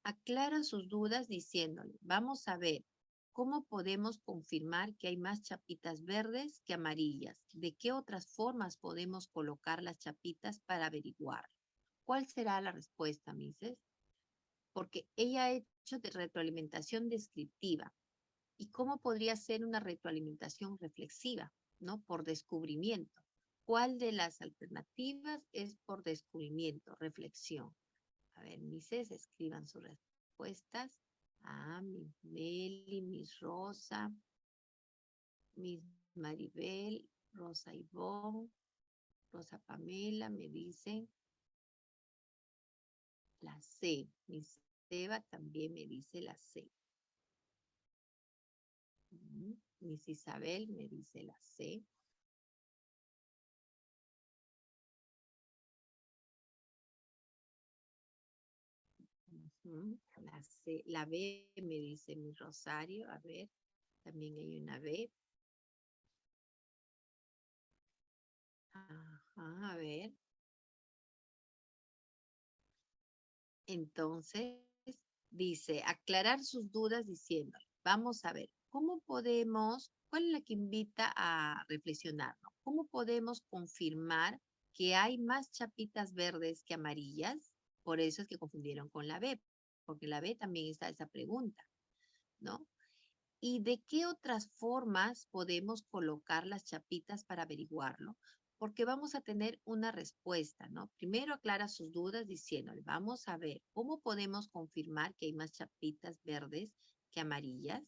A: Aclara sus dudas diciéndole, vamos a ver cómo podemos confirmar que hay más chapitas verdes que amarillas. ¿De qué otras formas podemos colocar las chapitas para averiguar? ¿Cuál será la respuesta, Mises? Porque ella ha hecho de retroalimentación descriptiva. ¿Y cómo podría ser una retroalimentación reflexiva? ¿No? Por descubrimiento. ¿Cuál de las alternativas es por descubrimiento, reflexión? A ver, Mises, escriban sus respuestas. Ah, Miss Nelly, Miss Rosa, Miss Maribel, Rosa Ivonne, Rosa Pamela, me dicen la C. Miss Eva también me dice la C. Miss Isabel me dice la C. La C, la B me dice mi Rosario. A ver, también hay una B. Ajá, a ver. Entonces, dice, aclarar sus dudas diciendo, vamos a ver, ¿cómo podemos, cuál es la que invita a reflexionar, ¿no? ¿Cómo podemos confirmar que hay más chapitas verdes que amarillas? Por eso es que confundieron con la B, porque la B también está esa pregunta, ¿no? ¿Y de qué otras formas podemos colocar las chapitas para averiguarlo? Porque vamos a tener una respuesta, ¿no? Primero aclara sus dudas diciéndole, vamos a ver, ¿cómo podemos confirmar que hay más chapitas verdes que amarillas?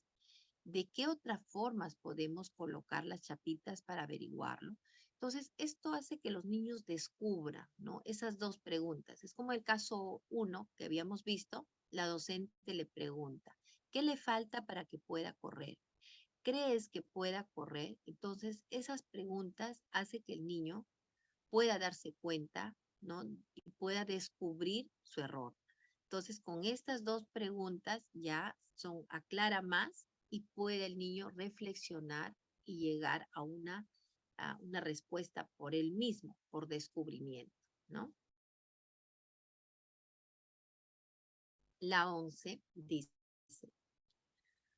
A: ¿De qué otras formas podemos colocar las chapitas para averiguarlo? Entonces, esto hace que los niños descubran, ¿no? Esas dos preguntas. Es como el caso 1 que habíamos visto, la docente le pregunta, ¿qué le falta para que pueda correr? ¿Crees que pueda correr? Entonces, esas preguntas hacen que el niño pueda darse cuenta, ¿no? Y pueda descubrir su error. Entonces, con estas dos preguntas ya aclara más y puede el niño reflexionar y llegar a una respuesta por él mismo, por descubrimiento, ¿no? La 11 dice,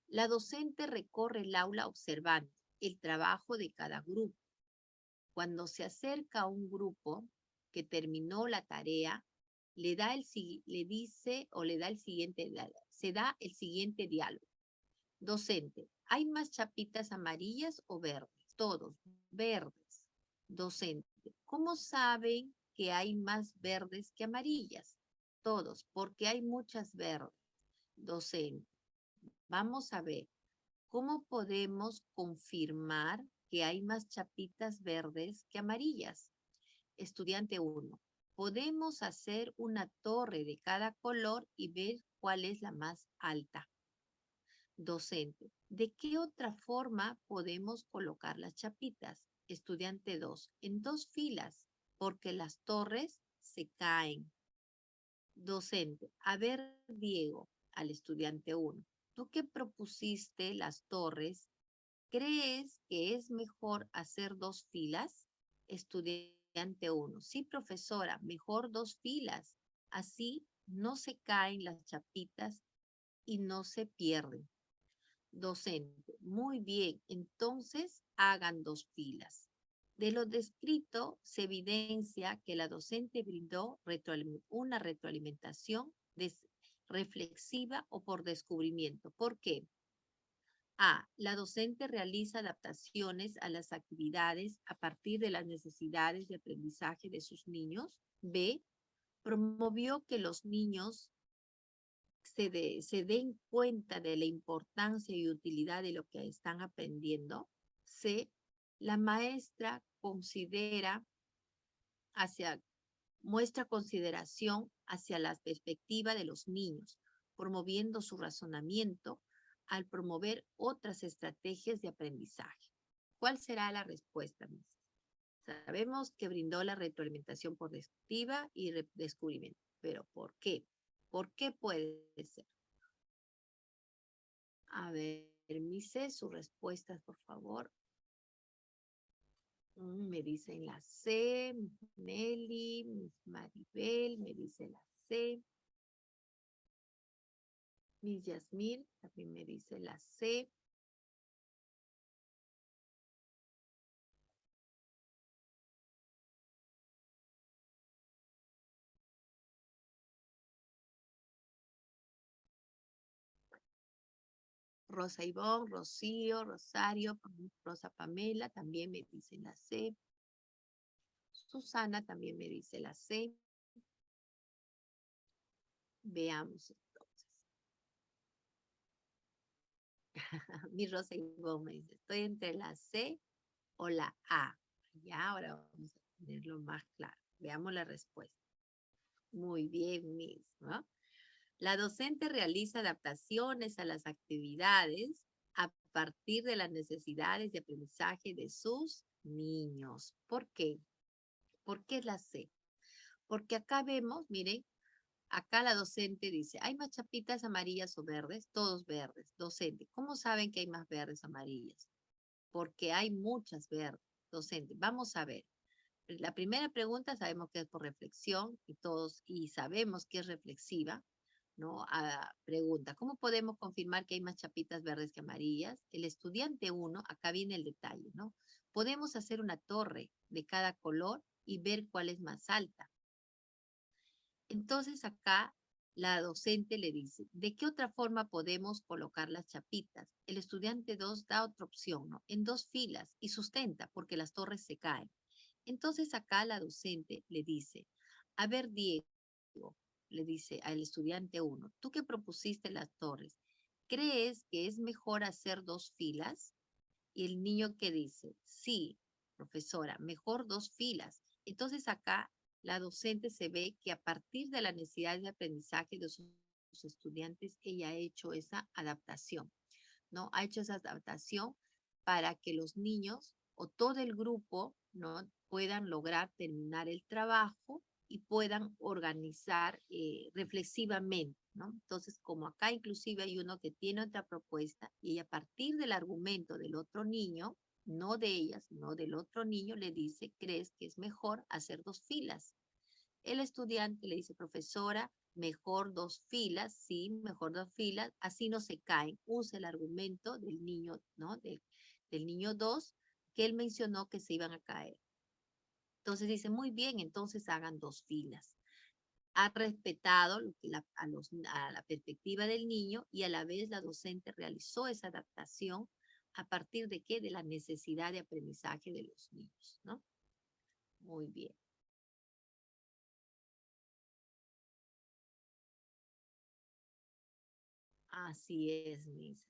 A: la docente recorre el aula observando el trabajo de cada grupo. Cuando se acerca a un grupo que terminó la tarea, le dice o le da el siguiente, se da el siguiente diálogo. Docente, ¿hay más chapitas amarillas o verdes? Todos, verdes. Docente, ¿cómo saben que hay más verdes que amarillas? Todos, porque hay muchas verdes. Docente, vamos a ver, ¿cómo podemos confirmar que hay más chapitas verdes que amarillas? Estudiante 1. Podemos hacer una torre de cada color y ver cuál es la más alta. Docente. ¿De qué otra forma podemos colocar las chapitas? Estudiante 2. En 2 filas, porque las torres se caen. Docente. A ver, Diego, al estudiante 1. Tú que propusiste las torres, ¿crees que es mejor hacer 2 filas? Estudiante 1. Sí, profesora, mejor 2 filas. Así no se caen las chapitas y no se pierden. Docente. Muy bien, entonces hagan 2 filas. De lo descrito se evidencia que la docente brindó una retroalimentación reflexiva o por descubrimiento. ¿Por qué? A. La docente realiza adaptaciones a las actividades a partir de las necesidades de aprendizaje de sus niños. B. Promovió que los niños se den cuenta de la importancia y utilidad de lo que están aprendiendo. C. La maestra muestra consideración hacia la perspectiva de los niños, promoviendo su razonamiento al promover otras estrategias de aprendizaje. ¿Cuál será la respuesta, Miss? Sabemos que brindó la retroalimentación por descriptiva y descubrimiento, pero ¿por qué? ¿Por qué puede ser? A ver, Mise, sus respuestas, por favor. Me dicen la C, Nelly, Miss Maribel, me dice la C. Miss Yasmín también me dice la C. Rosa Ivonne, Rocío, Rosario, Rosa Pamela también me dice la C. Susana también me dice la C. Veamos entonces. Mi Rosa Ivonne me dice, estoy entre la C o la A. Ya, ahora vamos a tenerlo más claro. Veamos la respuesta. Muy bien, Miss, ¿no? La docente realiza adaptaciones a las actividades a partir de las necesidades de aprendizaje de sus niños. ¿Por qué? ¿Por qué la C? Porque acá vemos, miren, acá la docente dice, ¿hay más chapitas amarillas o verdes? Todos verdes. Docente, ¿cómo saben que hay más verdes o amarillas? Porque hay muchas verdes. Docente, vamos a ver. La primera pregunta sabemos que es por reflexión y sabemos que es reflexiva, ¿no? Pregunta, ¿cómo podemos confirmar que hay más chapitas verdes que amarillas? El estudiante 1, acá viene el detalle, ¿no? Podemos hacer una torre de cada color y ver cuál es más alta. Entonces acá La docente le dice, ¿de qué otra forma podemos colocar las chapitas? El estudiante 2 da otra opción, ¿no? En 2 filas y sustenta porque las torres se caen. Entonces acá la docente le dice, a ver, Diego, le dice al estudiante 1, tú que propusiste las torres, ¿crees que es mejor hacer 2 filas? Y el niño que dice, sí, profesora, mejor 2 filas. Entonces acá la docente se ve que a partir de la necesidad de aprendizaje de sus estudiantes, ella ha hecho esa adaptación, ¿no? Ha hecho esa adaptación para que los niños o todo el grupo, ¿no? Puedan lograr terminar el trabajo y puedan organizar reflexivamente, ¿no? Entonces, como acá inclusive hay uno que tiene otra propuesta y a partir del argumento del otro niño, no de ella, sino del otro niño, le dice, ¿crees que es mejor hacer 2 filas? El estudiante le dice, profesora, mejor 2 filas, sí, mejor 2 filas, así no se caen. Usa el argumento del niño, ¿no? Del niño 2, que él mencionó que se iban a caer. Entonces dice, muy bien, entonces hagan 2 filas. Ha respetado a la perspectiva del niño y a la vez la docente realizó esa adaptación a partir de qué? De la necesidad de aprendizaje de los niños, ¿no? Muy bien. Así es, Mises.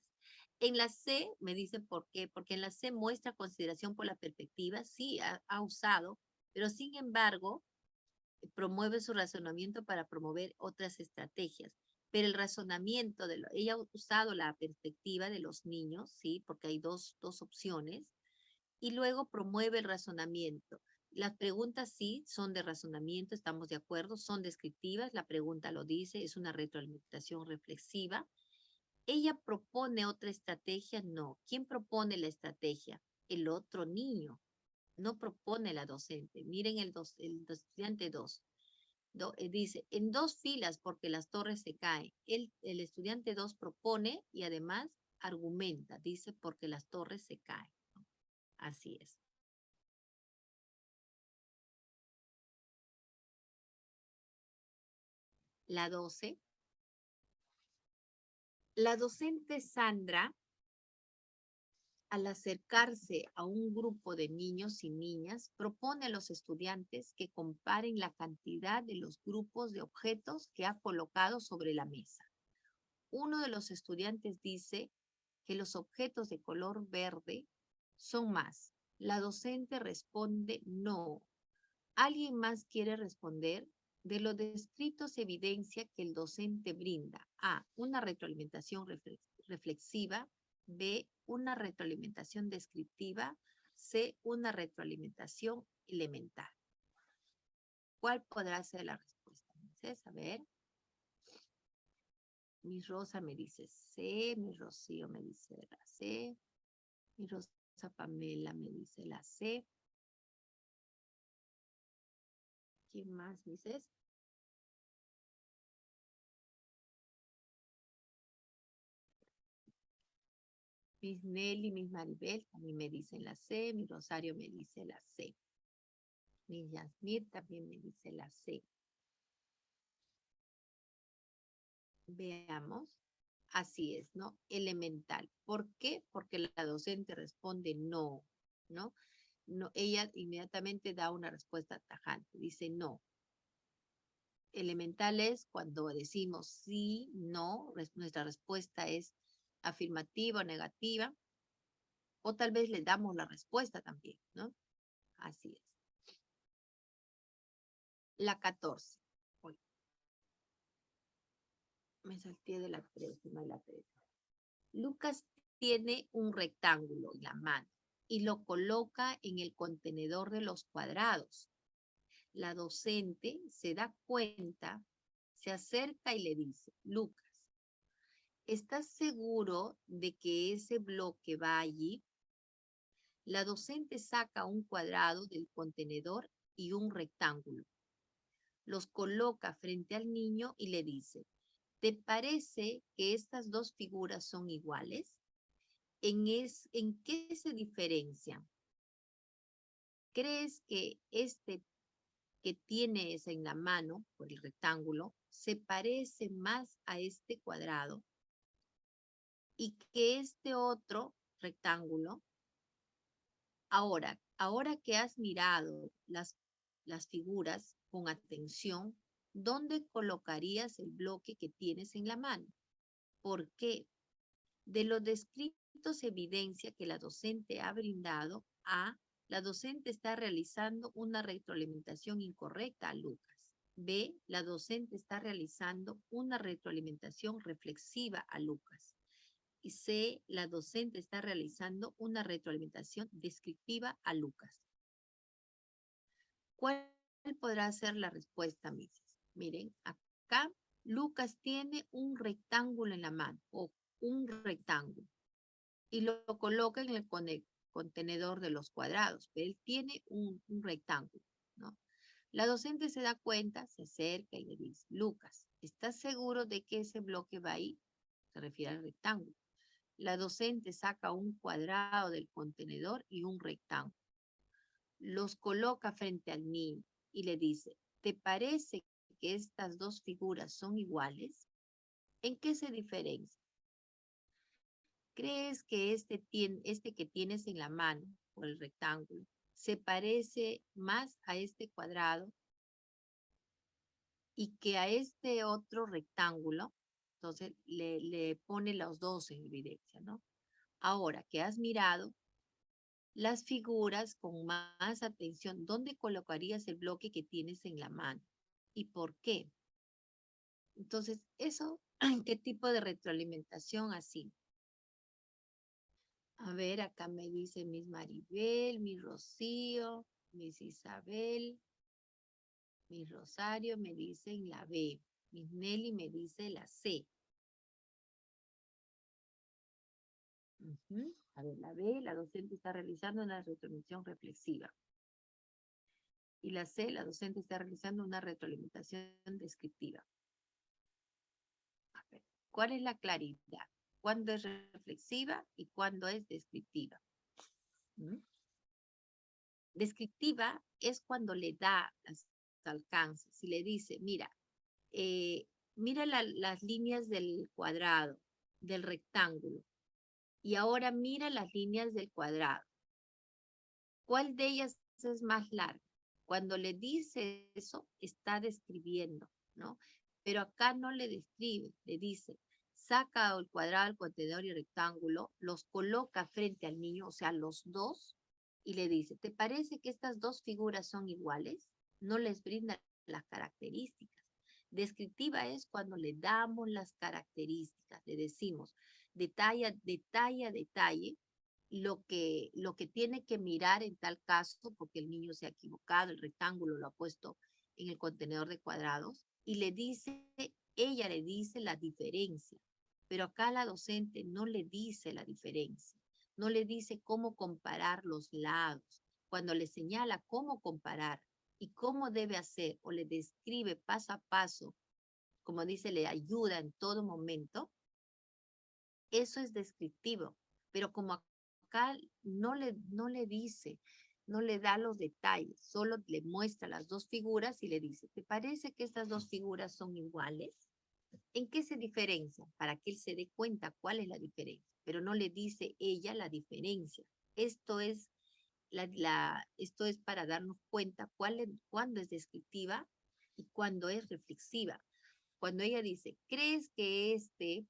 A: En la C, me dice por qué, porque en la C muestra consideración por la perspectiva, sí, ha usado, pero sin embargo, promueve su razonamiento para promover otras estrategias. Pero el razonamiento, ella ha usado la perspectiva de los niños, sí, porque hay dos opciones, y luego promueve el razonamiento. Las preguntas sí son de razonamiento, estamos de acuerdo, son descriptivas, la pregunta lo dice, es una retroalimentación reflexiva. ¿Ella propone otra estrategia? No. ¿Quién propone la estrategia? El otro niño. No propone la docente. Miren el estudiante 2. Dice, en 2 filas porque las torres se caen. El estudiante 2 propone y además argumenta. Dice, porque las torres se caen. Así es. La 12. La docente Sandra, al acercarse a un grupo de niños y niñas, propone a los estudiantes que comparen la cantidad de los grupos de objetos que ha colocado sobre la mesa. Uno de los estudiantes dice que los objetos de color verde son más. La docente responde no. ¿Alguien más quiere responder? De lo descrito se evidencia que el docente brinda A, una retroalimentación reflexiva, B, una retroalimentación descriptiva, C, una retroalimentación elemental. ¿Cuál podrá ser la respuesta? A ver. Mi Rosa me dice C, mi Rocío me dice la C, mi Rosa Pamela me dice la C. ¿Quién más dices? Miss Nelly, Miss Maribel también me dicen la C, mi Rosario me dice la C. Miss Yasmir también me dice la C. Veamos. Así es, ¿no? Elemental. ¿Por qué? Porque la docente responde no, ¿no? No, ella inmediatamente da una respuesta tajante. Dice no. Elemental es cuando decimos sí, no, nuestra respuesta es afirmativa o negativa, o tal vez le damos la respuesta también, ¿no? Así es. La 14. Uy, me salté de la 13, no la 13. Lucas tiene un rectángulo en la mano y lo coloca en el contenedor de los cuadrados. La docente se da cuenta, se acerca y le dice, Lucas, ¿estás seguro de que ese bloque va allí? La docente saca un cuadrado del contenedor y un rectángulo. Los coloca frente al niño y le dice, ¿te parece que estas 2 figuras son iguales? ¿En qué se diferencian? ¿Crees que este que tienes en la mano, por el rectángulo, se parece más a este cuadrado y que este otro rectángulo, ahora que has mirado las figuras con atención, ¿dónde colocarías el bloque que tienes en la mano? ¿Por qué? De lo descrito se evidencia que la docente ha brindado a la docente está realizando una retroalimentación incorrecta a Lucas. B, la docente está realizando una retroalimentación reflexiva a Lucas. Y C, la docente está realizando una retroalimentación descriptiva a Lucas. ¿Cuál podrá ser la respuesta, Mises? Miren, acá Lucas tiene un rectángulo en la mano, o un rectángulo, y lo coloca en el contenedor de los cuadrados, pero él tiene un rectángulo, ¿no? La docente se da cuenta, se acerca y le dice, Lucas, ¿estás seguro de que ese bloque va ahí? Se refiere al rectángulo. La docente saca un cuadrado del contenedor y un rectángulo. Los coloca frente al niño y le dice, ¿te parece que estas dos figuras son iguales? ¿En qué se diferencian? ¿Crees que este que tienes en la mano, o el rectángulo, se parece más a este cuadrado y que a este otro rectángulo? Entonces le pone los dos en evidencia, ¿no? Ahora que has mirado las figuras con más atención, ¿dónde colocarías el bloque que tienes en la mano? ¿Y por qué? Entonces, eso, ¿qué tipo de retroalimentación así? A ver, acá me dice Miss Maribel, Miss Rocío, Miss Isabel, Miss Rosario me dicen la B, Miss Nelly me dice la C. A ver, la B, la docente está realizando una retroalimentación reflexiva. Y la C, la docente está realizando una retroalimentación descriptiva. A ver, ¿cuál es la claridad? ¿Cuándo es reflexiva y cuándo es descriptiva? Descriptiva es cuando le da las alcances. Si le dice, mira, mira las líneas del cuadrado, del rectángulo, y ahora mira las líneas del cuadrado. ¿Cuál de ellas es más larga? Cuando le dice eso, está describiendo, ¿no? Pero acá no le describe, le dice, saca el cuadrado, el contenedor y el rectángulo, los coloca frente al niño, o sea, los dos, y le dice, ¿te parece que estas dos figuras son iguales? No les brinda las características. Descriptiva es cuando le damos las características, le decimos, detalle a detalle, lo que tiene que mirar en tal caso, porque el niño se ha equivocado, el rectángulo lo ha puesto en el contenedor de cuadrados, y ella le dice la diferencia, pero acá la docente no le dice la diferencia, no le dice cómo comparar los lados, cuando le señala cómo comparar y cómo debe hacer, o le describe paso a paso, como dice, le ayuda en todo momento, eso es descriptivo, pero como acá no le dice, no le da los detalles, solo le muestra las dos figuras y le dice, ¿te parece que estas dos figuras son iguales? ¿En qué se diferencian? Para que él se dé cuenta cuál es la diferencia, pero no le dice ella la diferencia. Esto es, esto es para darnos cuenta cuándo es descriptiva y cuándo es reflexiva. Cuando ella dice, ¿crees que este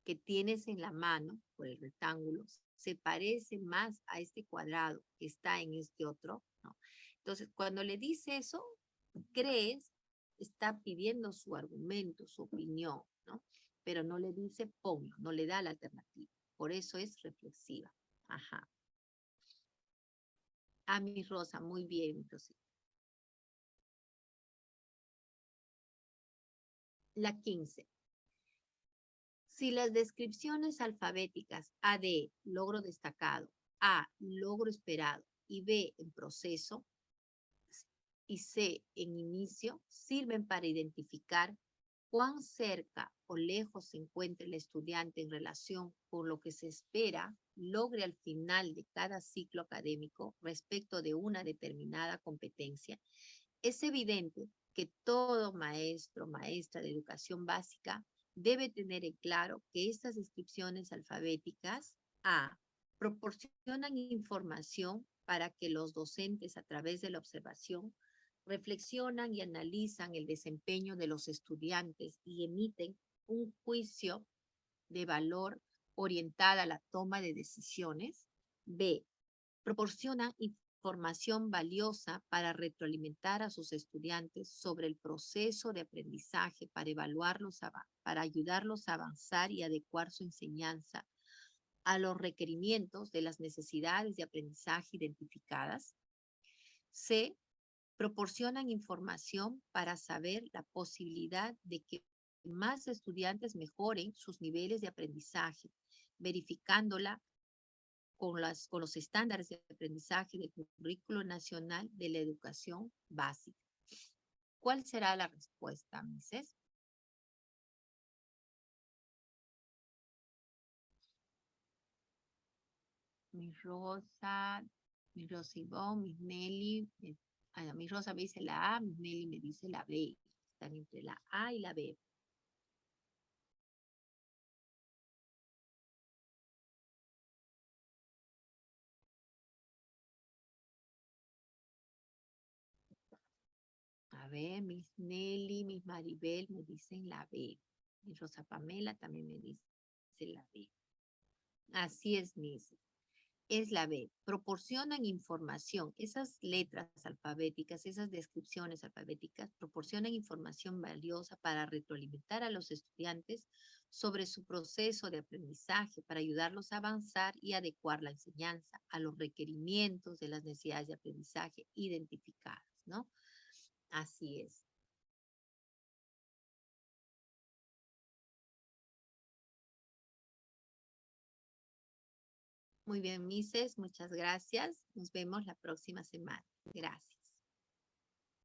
A: que tienes en la mano, por el rectángulo, se parece más a este cuadrado que está en este otro? ¿No? Entonces, cuando le dice eso, crees, está pidiendo su argumento, su opinión, ¿no? Pero no le dice ponlo, no le da la alternativa. Por eso es reflexiva. Ajá. A mi Rosa, muy bien, entonces. La 15. Si las descripciones alfabéticas AD, logro destacado, A, logro esperado, y B, en proceso, y C, en inicio, sirven para identificar cuán cerca o lejos se encuentra el estudiante en relación con lo que se espera logre al final de cada ciclo académico respecto de una determinada competencia, Es evidente que todo maestro, maestra de educación básica debe tener en claro que estas descripciones alfabéticas proporcionan información para que los docentes a través de la observación reflexionan y analizan el desempeño de los estudiantes y emiten un juicio de valor orientada a la toma de decisiones. B. Proporciona información valiosa para retroalimentar a sus estudiantes sobre el proceso de aprendizaje, para ayudarlos a avanzar y adecuar su enseñanza a los requerimientos de las necesidades de aprendizaje identificadas. C. Proporcionan información para saber la posibilidad de que más estudiantes mejoren sus niveles de aprendizaje, verificándola con los estándares de aprendizaje del Currículo Nacional de la Educación Básica. ¿Cuál será la respuesta, Mises? Miss Rosa Ivonne, Miss Nelly, Miss Rosa me dice la A, Miss Nelly me dice la B. Están entre la A y la B. A ver, Miss Nelly, Miss Maribel me dicen la B. Miss Rosa Pamela también me dice la B. Así es, Miss. Es la B. Proporcionan información. Esas letras alfabéticas, esas descripciones alfabéticas, proporcionan información valiosa para retroalimentar a los estudiantes sobre su proceso de aprendizaje, para ayudarlos a avanzar y adecuar la enseñanza a los requerimientos de las necesidades de aprendizaje identificadas, ¿no? Así es. Muy bien, Mises, muchas gracias. Nos vemos la próxima semana. Gracias.